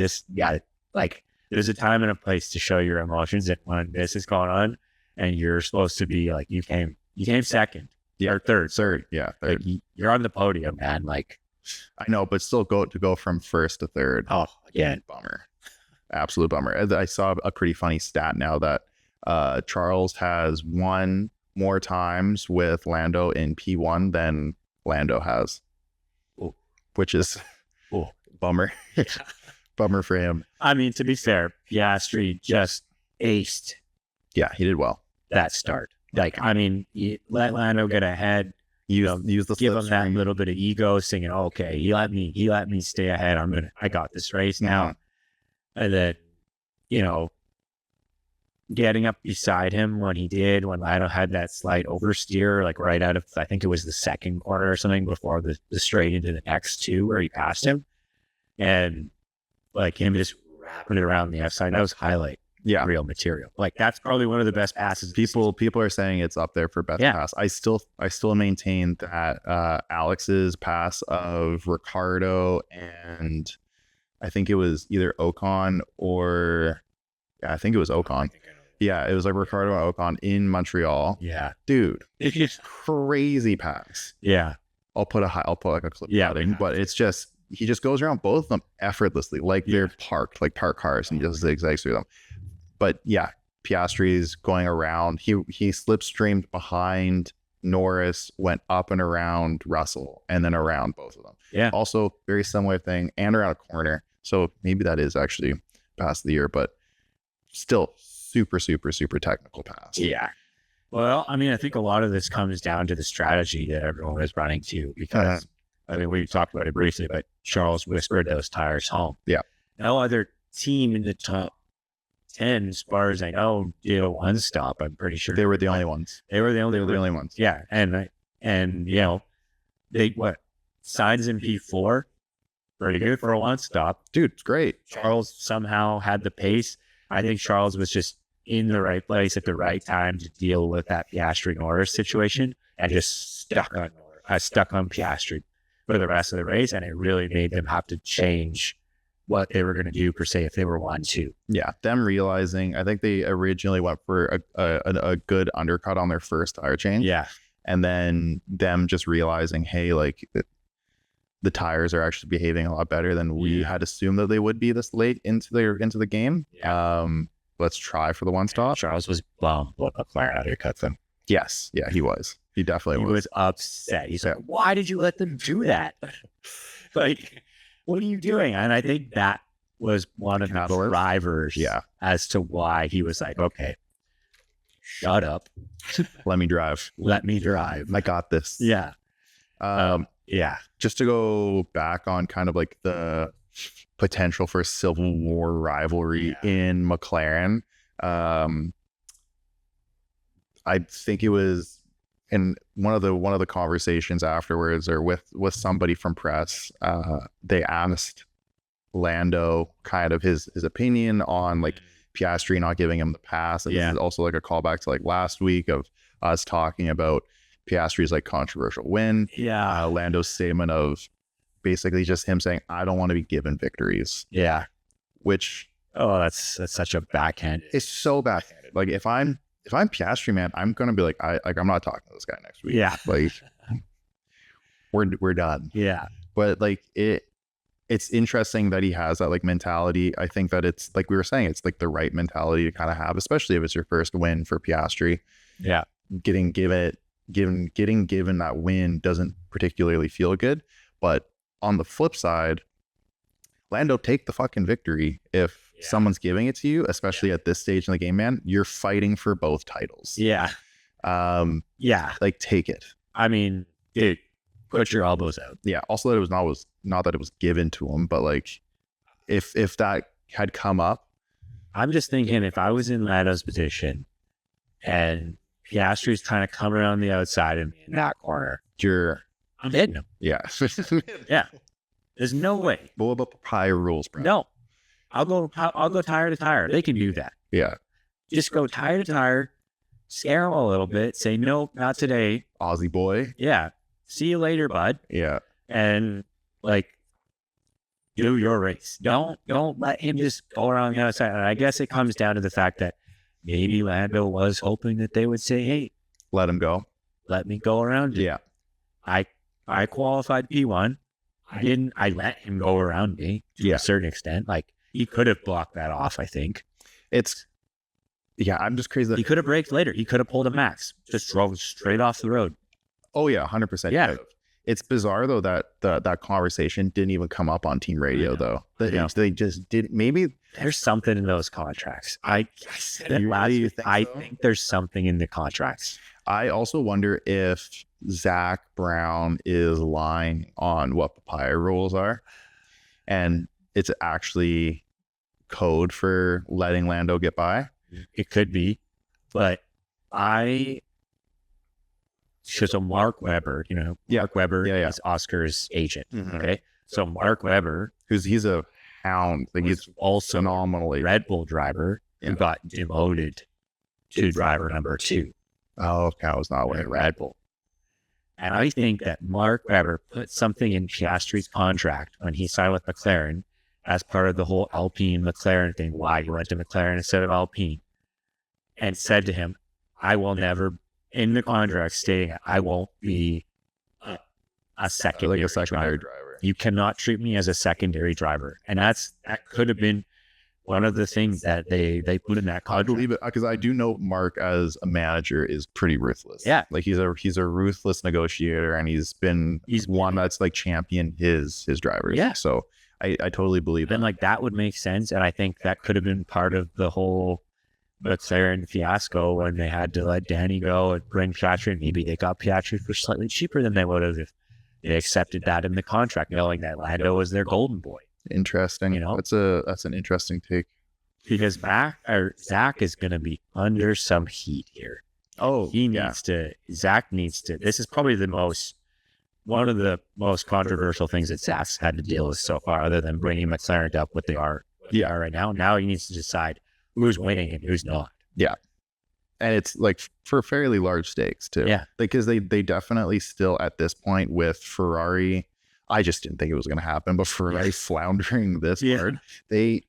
like there's a time and a place to show your emotions, and when this is going on, and you're supposed to be like you came second, or third, yeah, like you're on the podium, man. Like I know, but still go from first to third. Oh, again, bummer, absolute bummer. I saw a pretty funny stat now that Charles has won more times with Lando in P1 than Lando has, which is bummer. Bummer for him. I mean, to be fair, Piastri just aced. Yeah, he did well that start. Like, I mean, you let Lando get ahead. Use the give him that little bit of ego, singing, "Okay, he let me stay ahead. I got this race now." And then, getting up beside him when Lando had that slight oversteer, like right out of, I think it was the second corner or something before the straight into the next two where he passed him, and like him just wrapping it around the outside. That was highlight. Yeah, real material. Like that's probably one of the best passes. People are saying it's up there for best pass. I still maintain that Alex's pass of Ricardo and I think it was either Ocon or I think it was Ocon. Yeah, it was like Ricardo and Ocon in Montreal. Yeah, dude, it's crazy pass. Yeah, I'll put like a clip. Yeah, but it's just he just goes around both of them effortlessly, like they're parked, like parked cars, and he just zigzags through them. But yeah, Piastri's going around. He slipstreamed behind Norris, went up and around Russell, and then around both of them. Yeah. Also, very similar thing, and around a corner. So maybe that is actually pass of the year, but still super, super, super technical pass. Yeah. Well, I mean, I think a lot of this comes down to the strategy that everyone is running to, because I mean, we talked about it briefly, but Charles whispered those tires home. Yeah. No other team in the top 10, as far as I know, did a one stop. I'm pretty sure they were the only ones. They were the only ones. Yeah, and they Sainz in P4, pretty good for a one stop. Dude, it's great. Charles somehow had the pace. I think Charles was just in the right place at the right time to deal with that Piastri Norris situation, and just stuck on Piastri for the rest of the race, and it really made them have to change what they were going to do per se if they were 1-2. Yeah, them realizing, I think they originally went for a good undercut on their first tire change. Yeah, and then them just realizing, hey, like the tires are actually behaving a lot better than we had assumed that they would be this late into the game. Yeah. Let's try for the one stop. Charles was bummed when McLaren undercut them. Yes, yeah, he was. He definitely was. He was upset. He's like, "Why did you let them do that? Like, what are you doing?" And I think that was one of the drivers as to why he was like, okay, shut up. Let me drive. I got this. Yeah. Just to go back on kind of like the potential for civil war rivalry in McLaren. I think it was in one of the conversations afterwards, or with somebody from press, they asked Lando kind of his opinion on like Piastri not giving him the pass. And this is also like a callback to like last week of us talking about Piastri's like controversial win. Yeah. Lando's statement of basically just him saying, I don't want to be given victories. Yeah. Which that's such a backhand. It's so backhanded. Like if I'm Piastri, man, I'm gonna be like, I'm not talking to this guy next week. Yeah. Like we're done. Yeah. But like it's interesting that he has that like mentality. I think that it's like we were saying, it's like the right mentality to kind of have, especially if it's your first win for Piastri. Yeah. Getting given that win doesn't particularly feel good. But on the flip side, Lando, take the fucking victory. If someone's giving it to you, especially at this stage in the game, man, you're fighting for both titles. Yeah. Like take it. I mean, dude, put your elbows out. Yeah. Also, that it was not that it was given to him, but like if that had come up, I'm just thinking if I was in Lando's position and Piastri's kind of coming around the outside and in that corner, I'm hitting him. Yeah. Yeah. There's no way. What about the prior rules, bro? No. I'll go tire to tire. They can do that. Yeah. Just go tire to tire. scare him a little bit, say, nope, not today. Aussie boy. Yeah. See you later, bud. Yeah. And like, do your race. Don't let him just go around the outside. And I guess it comes down to the fact that maybe Lando was hoping that they would say, hey, Let him go. let me go around you. Yeah. I qualified P1. I let him go around me to a certain extent. Like, he could have blocked that off, I think. I'm just crazy. He could have braked later. He could have pulled a Max. Just drove straight off the road. Oh, yeah, 100%. Yeah. It's bizarre, though, that that conversation didn't even come up on team radio, though. They just did. Maybe there's something in those contracts. I said it last really week. think I so? think there's something in the contracts. I also wonder if Zach Brown is lying on what papaya rules are, and it's actually code for letting Lando get by. It could be, but so Mark Webber, Mark Webber is Oscar's agent. Mm-hmm. Okay. So Mark Webber, he's a hound. Like, he's also phenomenally Red Bull driver who got demoted to driver number 2. Oh, okay. I was not aware. Red Bull. And I think that Mark Webber put something in Piastri's contract when he signed with McLaren as part of the whole Alpine McLaren thing, why he went to McLaren instead of Alpine, and said to him, I will never, in the contract stating I won't be a secondary driver. You cannot treat me as a secondary driver. And that could have been one of the things that they put in that contract. I believe it, because I do know Mark as a manager is pretty ruthless. Yeah. Like, he's a ruthless negotiator, and he's one that's like championed his drivers. Yeah. So I totally believe then that. like that would make sense. And I think that could have been part of the whole McLaren fiasco when they had to let Danny go and bring Piastri. Maybe they got Piastri for slightly cheaper than they would have if they accepted that in the contract, knowing that Lando was their golden boy. Interesting. That's an interesting take. Because Zach is going to be under some heat here. Oh, Zach needs to. This is probably one of the most controversial things that Zach's had to deal with so far, other than bringing McLaren up what they are right now. Now he needs to decide who's winning and who's not. Yeah. And it's like for fairly large stakes too. Yeah. Because they definitely still at this point with Ferrari, I just didn't think it was going to happen, but Ferrari floundering this hard, they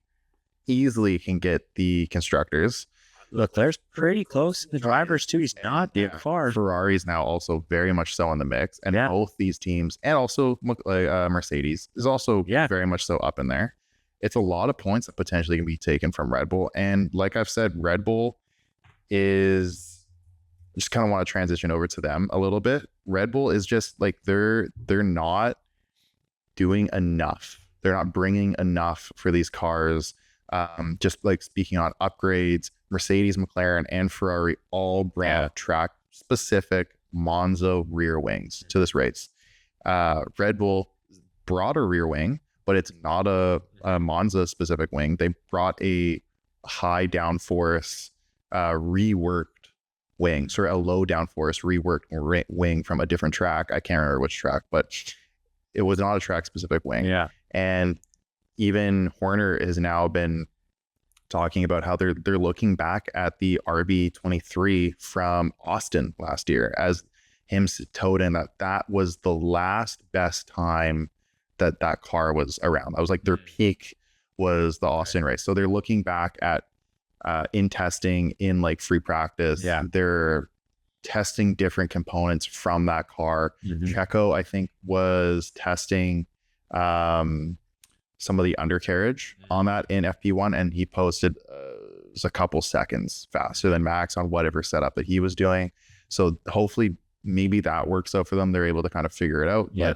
easily can get the constructors. Leclerc's pretty close to the drivers too. He's not that far. Ferrari's now also very much so in the mix, and both these teams, and also Mercedes is also very much so up in there. It's a lot of points that potentially can be taken from Red Bull, and like I've said, Red Bull is just kind of want to transition over to them a little bit. Red Bull is just like they're not doing enough. They're not bringing enough for these cars. Just like speaking on upgrades, Mercedes, McLaren, and Ferrari all brought track specific Monza rear wings to this race. Red Bull brought a rear wing, but it's not a Monza specific wing. They brought a high downforce reworked wing, sort of a low downforce reworked wing from a different track. I can't remember which track, but it was not a track specific wing. Yeah. And even Horner has now been talking about how they're looking back at the RB23 from Austin last year as him told in that was the last best time that car was around. That was like their peak was the Austin race. So they're looking back at in testing, in like free practice. Yeah. They're testing different components from that car. Mm-hmm. Checo, I think, was testing some of the undercarriage on that in FP1, and he posted just a couple seconds faster than Max on whatever setup that he was doing. So hopefully maybe that works out for them. They're able to kind of figure it out. Yeah.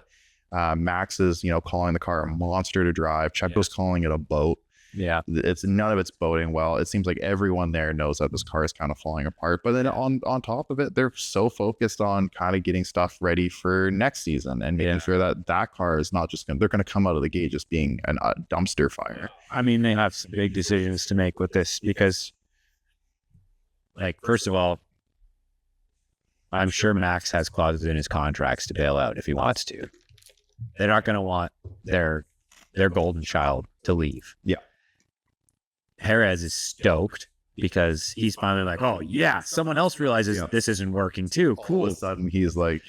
But Max is, calling the car a monster to drive. Checo's calling it a boat. Yeah. None of it's boding well. It seems like everyone there knows that this car is kind of falling apart. But then on top of it, they're so focused on kind of getting stuff ready for next season and making sure that car is not just they're going to come out of the gate just being a dumpster fire. I mean, they have some big decisions to make with this because, like, first of all, I'm sure Max has clauses in his contracts to bail out if he wants to. They're not going to want their golden child to leave. Yeah. Perez is stoked because he's finally like, oh yeah, someone else realizes this isn't working too. Cool. All of a sudden, he's like,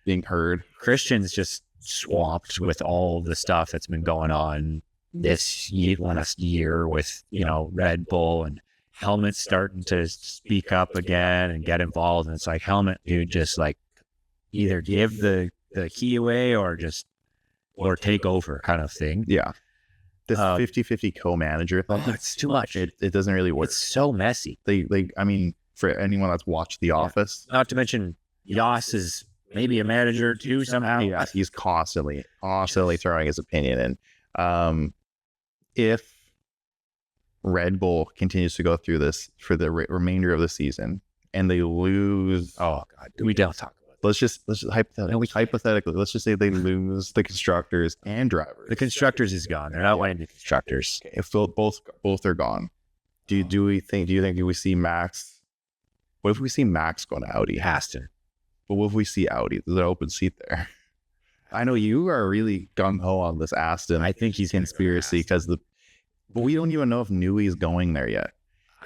being heard. Christian's just swamped with all the stuff that's been going on this last year with, Red Bull and Helmet's starting to speak up again and get involved. And it's like, Helmet, dude, just like either give the key away or take over kind of thing. Yeah. This 50-50 co-manager thing. It's too much. It doesn't really work. It's so messy. I mean, for anyone that's watched The Office. Not to mention, Yas is maybe a manager too somehow. Yeah, he's constantly throwing his opinion in. If Red Bull continues to go through this for the remainder of the season and they lose, oh god, we don't talk about it. Let's just hypothetically, let's just say they lose the constructors and drivers. The constructors is gone. They're not winning the constructors. If both are gone, do you think we see Max? What if we see Max going to Audi? Has to. But what if we see Audi? There's an open seat there. I know you are really gung ho on this Aston. I think he's conspiracy but we don't even know if Newey's going there yet.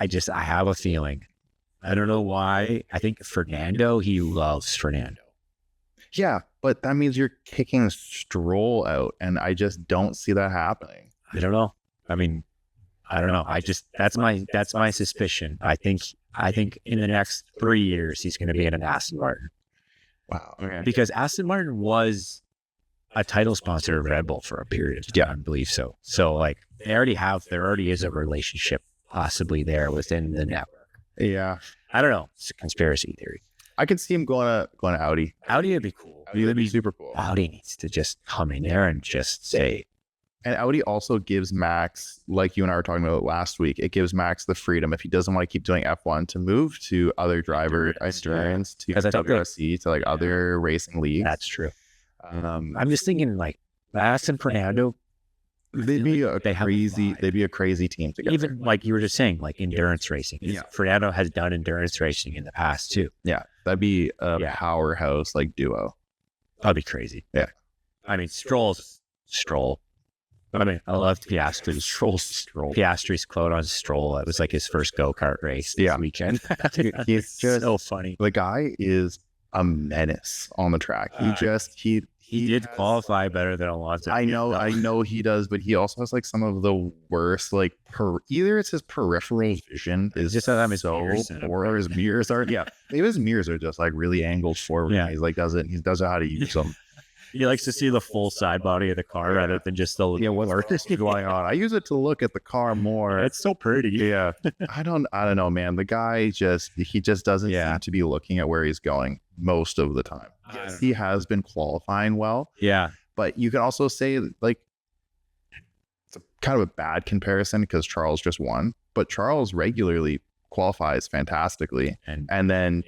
I have a feeling. I don't know why. I think Fernando, he loves Fernando. Yeah, but that means you're kicking Stroll out, and I just don't see that happening. I don't know. I mean, I don't know. That's my suspicion. I think in the next 3 years he's going to be in an Aston Martin. Wow. Okay. Because Aston Martin was a title sponsor of Red Bull for a period of time, I believe so. So like there already is a relationship possibly there within the network. Yeah. I don't know. It's a conspiracy theory. I could see him going to Audi. Audi would be cool. Audi would be super cool. Audi needs to just come in there and just say. And Audi also gives Max, like you and I were talking about last week, it gives Max the freedom, if he doesn't want to keep doing F1, to move to other driver experience, to WRC, to like other racing leagues. That's true. I'm just thinking like Max and Fernando, they'd be a crazy team together. Even like you were just saying, like endurance racing. Yeah. Fernando has done endurance racing in the past too. Yeah. That'd be a powerhouse like duo. That'd be crazy. Yeah. I mean, Stroll. I mean, I loved Piastri's Piastri's quote on Stroll. It was like his first go-kart race this weekend. He's just so funny. The guy is a menace on the track. He did qualify better than Alonso. I know he does, but he also has like some of the worst, like either it's his peripheral vision is just so poor, or his mirrors are maybe his mirrors are just like really angled forward. Yeah. He doesn't know how to use them. He likes to see the full side body of the car rather than just the what's going on. I use it to look at the car more. It's so pretty. Yeah. I don't know, man. The guy just doesn't seem to be looking at where he's going most of the time. Yes, he has been qualifying well. Yeah. But you can also say like it's kind of a bad comparison because Charles just won, but Charles regularly qualifies fantastically and then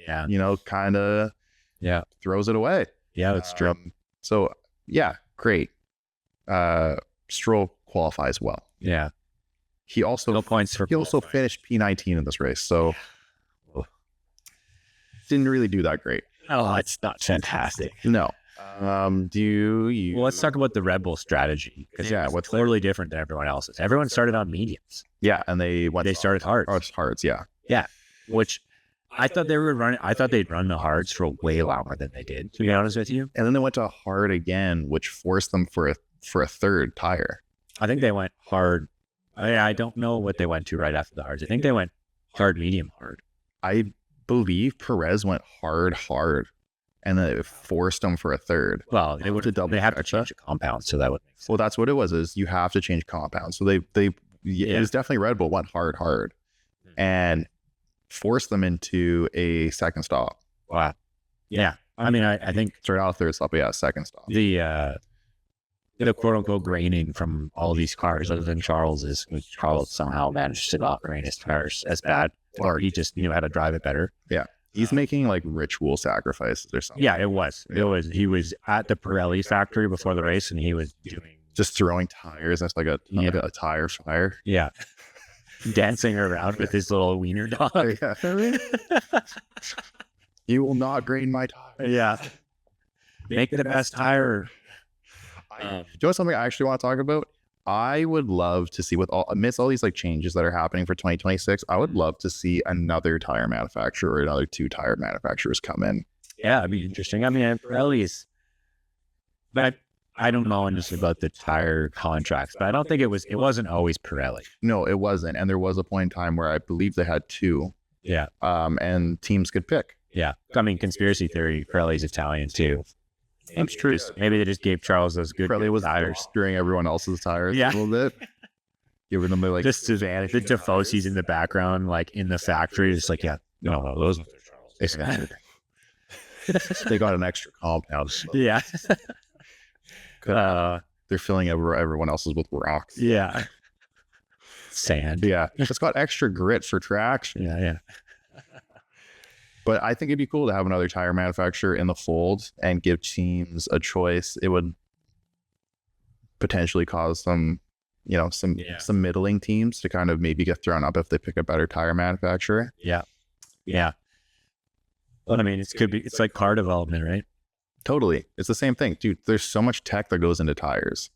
kind of throws it away. Yeah, that's true. So yeah, great. Stroll qualifies well. Yeah. He also finished P19 in this race, so didn't really do that great. Oh, it's not fantastic. No. Do you? Well, let's talk about the Red Bull strategy. What's totally different than everyone else's. Everyone started on mediums. Yeah, and they started hards. Hards, yeah. Yeah, which I thought they were running. I thought they'd run the hards for way longer than they did, to be honest with you. And then they went to hard again, which forced them for a third tire. I think they went hard. I don't know what they went to right after the hards. I think they went hard, medium, hard. I believe Perez went hard, and then it forced them for a third. Well, they have to change the compound, so that would make sense. Well, that's what it was. Is you have to change compounds. So it was definitely Red Bull went hard, and forced them into a second stop. Wow. Yeah. I mean, I think straight out third stop. Yeah, second stop. The quote unquote graining from all these cars, other than Charles somehow managed to not grain his cars as bad, or he just knew how to drive it better. Yeah. He's making like ritual sacrifices or something. Yeah, it was. He was at the Pirelli factory before the race, and he was just throwing tires. That's like a tire fire. Yeah. Dancing around with his little wiener dog. Yeah. You will not grain my tire. Yeah. Make the best tire. Do you know something I actually want to talk about? I would love to see amidst all these like changes that are happening for 2026, I would love to see another tire manufacturer or another 2 tire manufacturers come in. Yeah, it'd be interesting. I mean, Pirelli's, but I don't know honestly about the tire contracts, but I don't think it wasn't always Pirelli. No, it wasn't. And there was a point in time where I believe they had 2. Yeah. And teams could pick. Yeah. I mean, conspiracy theory, Pirelli's Italian too. That's true. Maybe they just gave Charles those good Pirelli was tires during everyone else's tires Yeah. a little bit. Giving them like just to vanish. The Tifosis in the background, like in the factory, just like, yeah, no, those ones are Charles. They got an extra compound. Yeah. They're filling everyone else's with rocks. Yeah. Sand. Yeah. It's got extra grit for traction. Yeah. But I think it'd be cool to have another tire manufacturer in the fold and give teams a choice. It would potentially cause some middling teams to kind of maybe get thrown up if they pick a better tire manufacturer. Yeah. But I mean, it's like car development, right? Totally. It's the same thing, dude. There's so much tech that goes into tires.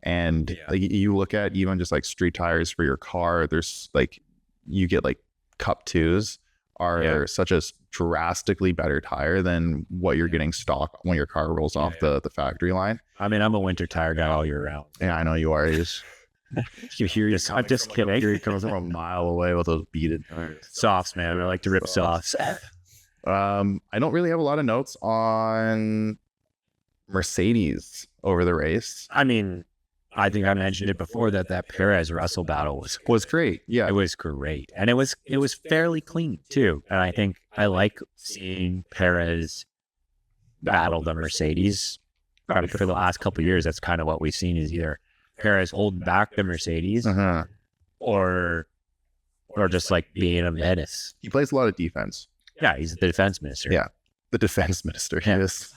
And like, you look at even just like street tires for your car, there's like, you get like Cup 2s are such a drastically better tire than what you're getting stock when your car rolls off the factory line. I mean, I'm a winter tire guy all year round. Yeah, I know you are. You hear you. I'm just kidding. He comes from a mile away with those beaded tires. Softs, man. I like to rip softs. I don't really have a lot of notes on Mercedes over the race. I mean, I think I mentioned it before that Perez Russell battle was great. Yeah, it was great, and it was fairly clean too. And I think I like seeing Perez battle the Mercedes. Probably for the last couple of years, that's kind of what we've seen is either Perez holding back the Mercedes, or just like being a menace. He plays a lot of defense. Yeah, he's the defense minister. Yeah, the defense minister. Yes,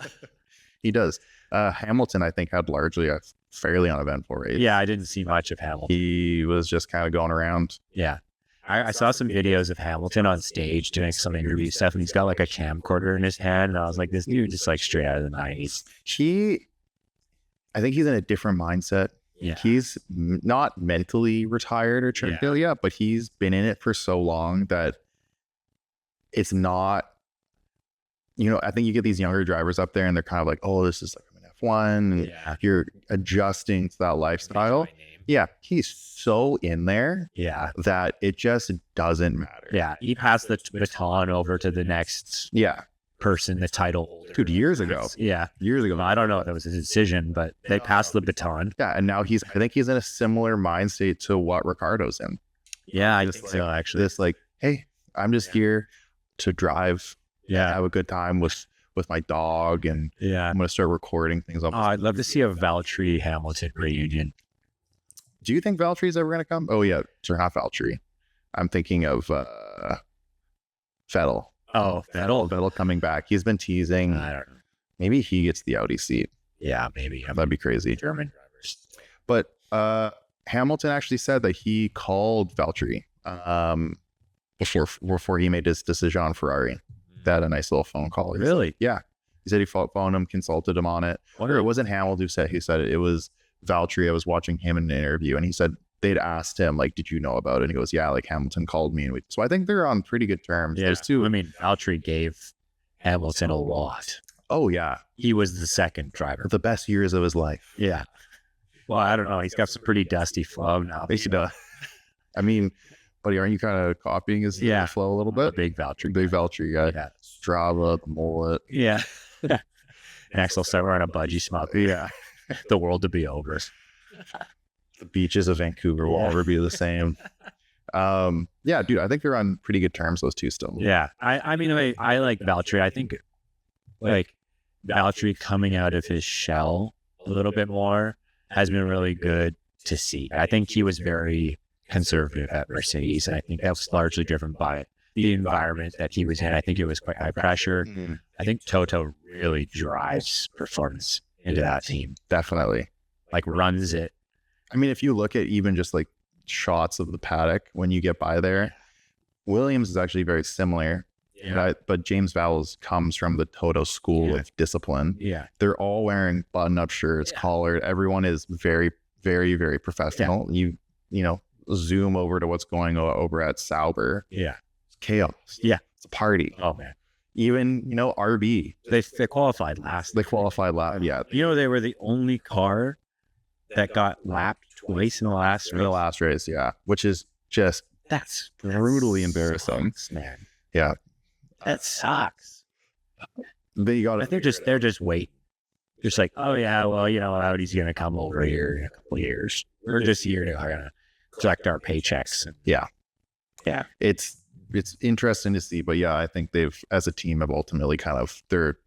he does. Hamilton, I think, had largely a fairly uneventful race. Yeah, I didn't see much of Hamilton. He was just kind of going around. Yeah. I saw some videos of Hamilton on stage doing some interview stuff, and he's got like a camcorder in his hand. And I was like, this dude just like straight out of the 90s. I think he's in a different mindset. Yeah. He's not mentally retired or turned ill yet, but he's been in it for so long that it's not, I think you get these younger drivers up there and they're kind of like, oh, this is like an F1. And you're adjusting to that lifestyle. Yeah. He's so in there that it just doesn't matter. Yeah. He passed the baton over to the next person, the title holder. 2 years ago. Yeah. Years ago. I don't know if that was a decision, but they passed the baton. Yeah. And now I think he's in a similar mind state to what Ricardo's in. Yeah. I think so, actually. This like, hey, I'm just here to drive. Have a good time with my dog, and I'm going to start recording things. I'd love to see a Valtteri Hamilton reunion. Do you think Valtteri's ever going to come? Oh yeah, sure, not Valtteri. I'm thinking of Vettel. Oh, Vettel coming back. He's been teasing. I don't know. Maybe he gets the Audi seat. Yeah, maybe. That'd be crazy. German drivers. But Hamilton actually said that he called Valtteri before he made his decision on Ferrari. They had a nice little phone call. Really? Yeah. He said he phoned him, consulted him on it. Or it wasn't Hamilton who said it. It was Valtteri. I was watching him in an interview, and he said they'd asked him, like, did you know about it? And he goes, yeah, like Hamilton called me. So I think they're on pretty good terms. Yeah. I mean, Valtteri gave Hamilton a lot. Oh, yeah. He was the second driver. The best years of his life. Yeah. Well, I don't know. He's got some pretty dusty flow now. I mean, buddy, aren't you kind of copying his flow a little bit? Big Valtteri. Big Valtteri guy. Yeah. Strava, the mullet. Yeah. Next, I'll start wearing a budgie smock. Yeah. The world to be over. The beaches of Vancouver will never be the same. Yeah, dude, I think they're on pretty good terms, those two still. Yeah. I mean, I like Valtteri. I think like Valtteri coming out of his shell a little bit more has been really good to see. I think he was very conservative at Mercedes, and I think that was largely driven by the environment that he was in. I think it was quite high pressure. Mm-hmm. I think Toto really drives performance into that team. Definitely. Like runs it. I mean, if you look at even just like shots of the paddock when you get by there, Williams is actually very similar. Yeah. But James Vowles comes from the Toto school of discipline. Yeah. They're all wearing button-up shirts, collared. Everyone is very, very, very professional. You know, zoom over to what's going on over at Sauber. Yeah. It's chaos. Yeah. It's a party. Oh man. Even, you know, RB. They qualified last. They qualified last. Yeah. You know, they were the only car that got lapped twice in the last race. Yeah. Which is just That's brutally embarrassing. sucks, man. Yeah. That sucks. They got But they're just waiting. Just like, oh yeah, well, you know, Audi's gonna come over here in a couple of years. We're just here to kind of collect our paychecks. And, yeah. It's interesting to see, but yeah, I think they've, as a team, have ultimately kind of they're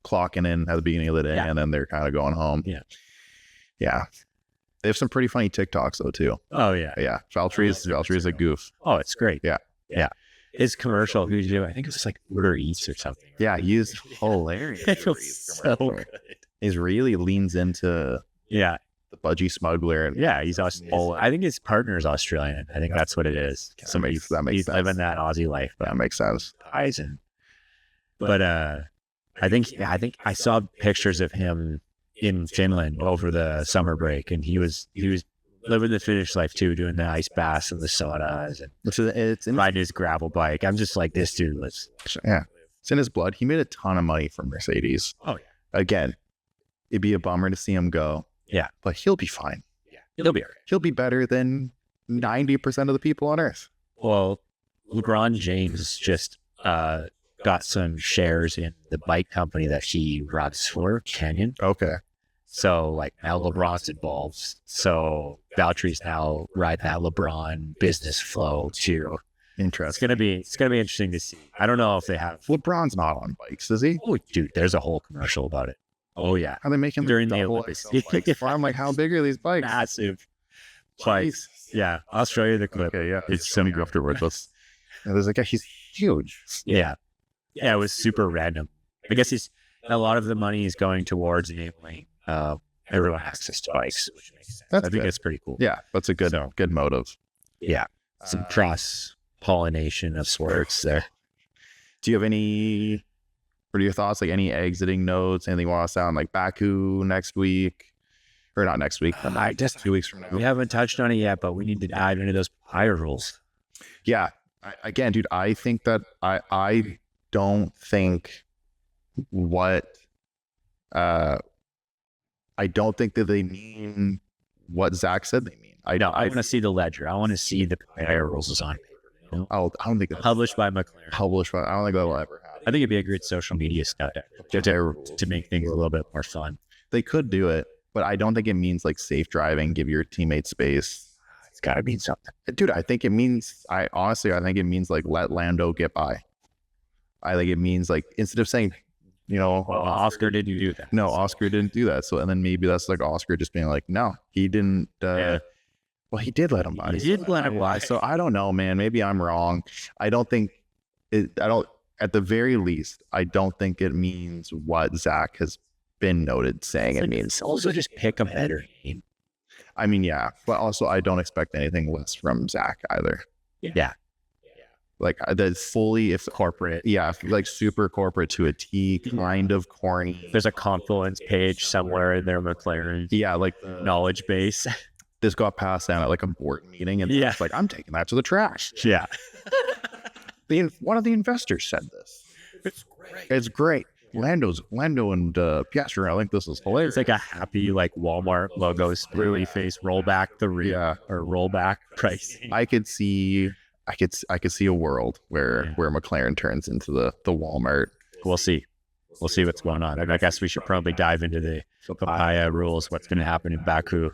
clocking in at the beginning of the day, and then they're kind of going home. Yeah. They have some pretty funny TikToks though too. Oh yeah. Yeah. Valtteri's a goof. Oh, it's great. Yeah. His commercial, who's doing? I think it was like Uber Eats or something. Yeah, he's hilarious. It was so good. He really leans into Yeah. the budgie smuggler. And Yeah, he's Australian. I think his partner is Australian. I think that's what it is. That makes he's sense. living that Aussie life. That makes sense. But I think I saw pictures of him in Finland over the summer break, and he was living the Finnish life too, doing the ice baths and the saunas and It's riding his gravel bike. I'm just like, this dude lives. yeah. It's in his blood. He made a ton of money from Mercedes. Oh yeah. Again, it'd be a bummer to see him go. Yeah. But he'll be fine. Yeah. He'll be all right. He'll be better than 90% of the people on Earth. Well, LeBron James just got some shares in the bike company that he runs for, Canyon. Okay. So like now LeBron's involved. So Valtteri's now riding that LeBron business flow too. Interesting. It's gonna be interesting to see. I don't know if they have. LeBron's not on bikes, is he? Oh, dude, there's a whole commercial about it. Oh yeah, Are they making during the double Olympics. XL bikes? I'm like, how big are these bikes? Massive bikes. Yeah, I'll show you the clip. Okay, yeah. It's Send me afterwards. And there's like, he's huge. Yeah, it was super random. I guess a lot of the money is going towards enabling everyone access to bikes, which makes sense. That's I think good. it's pretty cool. Yeah, that's a good motive. Yeah, some cross pollination of sorts there. Do you have any? What are your thoughts? Like any exiting notes? Anything you want to sound like Baku next week, or not next week? Just 2 weeks from now. We haven't touched on it yet, but we need to dive into those higher rules. Yeah. Again, dude, I think that I don't think I don't think that they mean what Zach said they mean. I want to see the ledger. I want to see the higher rules is on paper. You know? I don't think that's Published by McLaren. published. I don't think that'll ever happen. I think it'd be a great social media stuff to make things a little bit more fun. They could do it, but I don't think it means like safe driving, give your teammates space. It's got to mean something. Dude, I think it means, I think it means like let Lando get by. I think it means like, instead of saying, you know, Well, Oscar didn't do that. no, Oscar didn't do that. So, and then maybe that's like Oscar just being like, no, he didn't. Well, he did let him by. He did let him by. So I don't know, man. Maybe I'm wrong. I don't think at the very least, I don't think it means what Zach has been noted saying it means. Also, just pick a better name. I mean, yeah, but also I don't expect anything less from Zach either. Yeah. Like that's fully, if Corporate. yeah, like super corporate to a T, kind of corny. There's a Confluence page somewhere in their McLaren Yeah, like knowledge base. this got passed down at like a board meeting, and Yeah. it's like, I'm taking that to the trash. Yeah. One of the investors said this. It's great. Lando and Piastri. I think this is hilarious. It's like a happy, like Walmart logo, smiley face, roll back the rear, Yeah. or roll back pricing. I could see a world where McLaren turns into the Walmart. We'll see. We'll see what's going on. And I guess we should probably dive into the papaya rules, what's going to happen in Baku.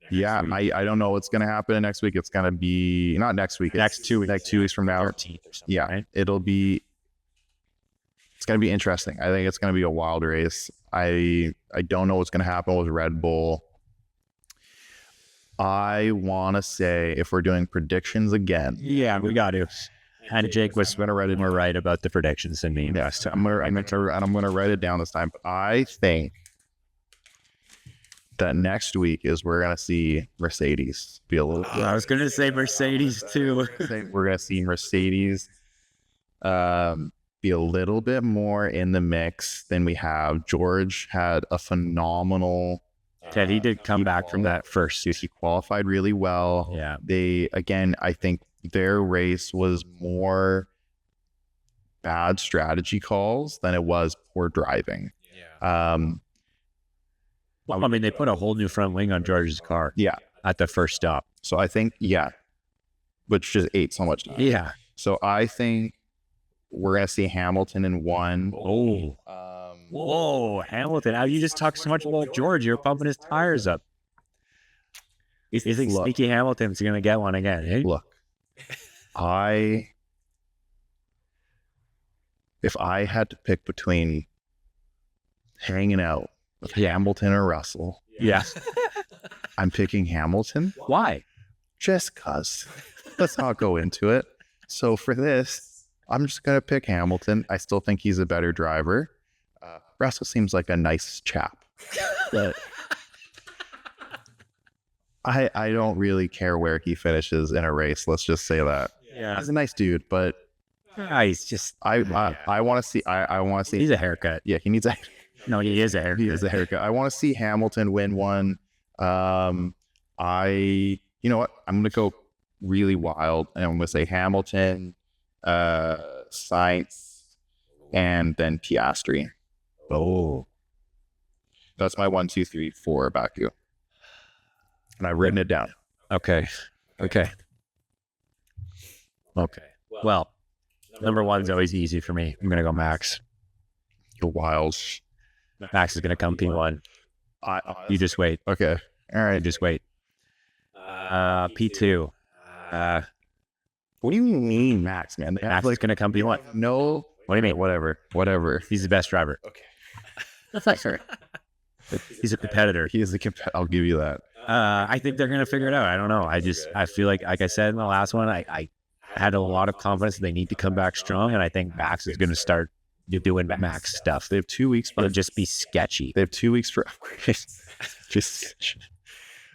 Yeah, I don't know what's going to happen next week. It's going to be not next week. Next 2 weeks. Next 2 weeks from now. 13th or something, Yeah, right? it's going to be interesting. I think it's going to be a wild race. I don't know what's going to happen with Red Bull. I want to say, if we're doing predictions again, Yeah, we got to. And Jake was going to write it more right about the predictions than me. Yes, I'm gonna write it down this time. But I think that next week is we're gonna see Mercedes be a little. I was going to say Mercedes too. We're gonna see Mercedes be a little bit more in the mix than we have. George had a phenomenal Ted, he did come back from that first. He qualified really well. Yeah. I think their race was more bad strategy calls than it was poor driving. Well, I mean, they put a whole new front wing on George's car. Yeah. At the first stop. So I think, which just ate so much time. Yeah. So I think we're going to see Hamilton in 1. Oh. Whoa, Hamilton. How you just talked so much about George. You're pumping his tires up. You think sneaky Hamilton's going to get one again? Eh? Look, if I had to pick between hanging out with Hamilton or Russell, I'm picking Hamilton. Why? Just cause. Let's not go into it. So for this, I'm just going to pick Hamilton. I still think he's a better driver. Russell seems like a nice chap. But I don't really care where he finishes in a race. Let's just say that. Yeah. He's a nice dude, but he's just... I want to see... I want to see... He's a haircut. Yeah, he needs a... No, he is a haircut. He is a haircut. I want to see Hamilton win one. You know what? I'm going to go really wild, and I'm going to say Hamilton, Sainz, and then Piastri. Oh. That's my 1, 2, 3, 4 Baku. And I've written it down. Okay. Well, number 1's always easy for me. I'm going to go Max. You're wild. Max is going to come P1. You just wait. Okay. All right. Just wait. P2. What do you mean, Max, man? Max is going to come P1. No. What do you mean? Whatever. He's the best driver. Okay. That's not fair. He's a competitor. He is a competitor. I'll give you that. I think they're going to figure it out. I don't know. I feel like I said in the last one, I had a lot of confidence that they need to come back strong, and I think Max is going to start doing Max stuff. They have 2 weeks. It'll just be sketchy. They have 2 weeks for upgrades.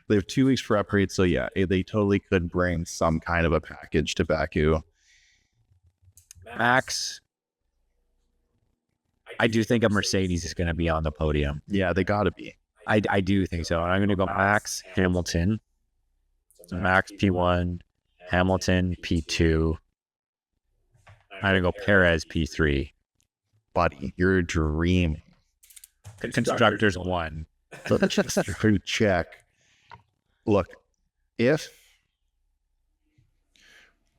They have 2 weeks for upgrades. So yeah, they totally could bring some kind of a package to Baku. Max, I do think a Mercedes is going to be on the podium. Yeah, they got to be. I do think so. I'm going to go Max, Hamilton. So Max P1, Hamilton P2. I'm going to go Perez P3. Buddy, you're dreaming. Constructors 1. Let's just check. Look,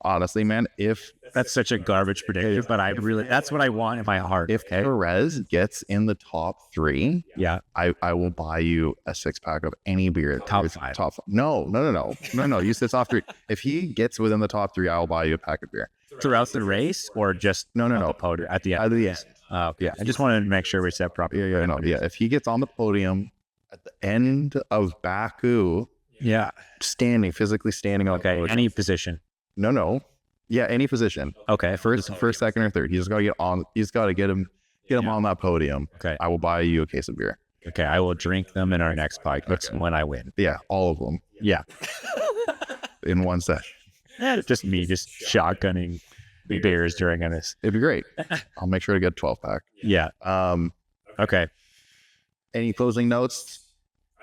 honestly, man, that's such a garbage prediction, but that's what I want in my heart. If Perez gets in the top 3, I will buy you a 6-pack of any beer. Top 5. No. You said top 3. If he gets within the top 3, I will buy you a pack of beer. Throughout the race, or just no. The podium at the end? At the end. Yeah. I just wanted to make sure we said properly. Yeah. If he gets on the podium at the end of Baku, physically standing. Okay. Any position. No. Yeah, any position. Okay. First, second, or third. He's just got to get on. He's got to get him on that podium. Okay. I will buy you a case of beer. Okay. I will drink them in our next podcast when I win. Yeah, all of them. Yeah. In one session. Just me, shotgunning beers during this. It'd be great. I'll make sure to get a 12-pack. Yeah. Okay. Any closing notes?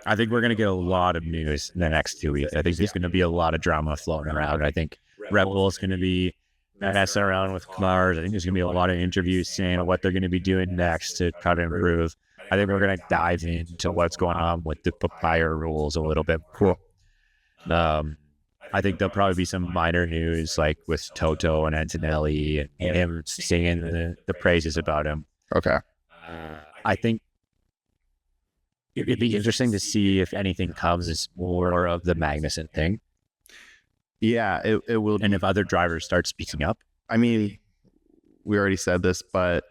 I think we're going to get a lot of news in the next 2 weeks. I think there's going to be a lot of drama floating around. I think Red Bull is going to be messing around with cars. I think there's going to be a lot of interviews saying what they're going to be doing next to try to improve. I think we're going to dive into what's going on with the papaya rules a little bit. Cool. I think there'll probably be some minor news, like with Toto and Antonelli and him singing the praises about him. Okay. I think it'd be interesting to see if anything comes as more of the Magnussen thing. Yeah, it will. And if other drivers start speaking up. I mean, we already said this, but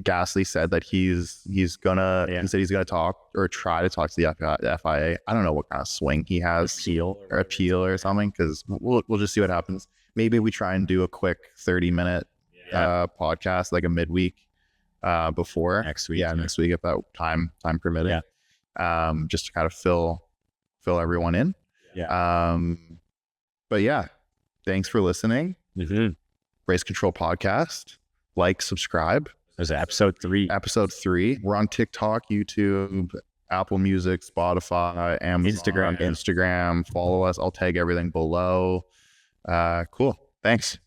Gasly said that he's gonna talk or try to talk to the FIA. I don't know what kind of swing he has, appeal or something, because we'll just see what happens. Maybe we try and do a quick 30-minute podcast, like a midweek before next week. Yeah, next week if that time permitting. Yeah. Just to kind of fill everyone in. Yeah. But yeah, thanks for listening. Mm-hmm. Race Control Podcast. Like, subscribe. Was it episode 3? Episode 3. We're on TikTok, YouTube, Apple Music, Spotify, Amazon, Instagram. Follow us. I'll tag everything below. Cool. Thanks.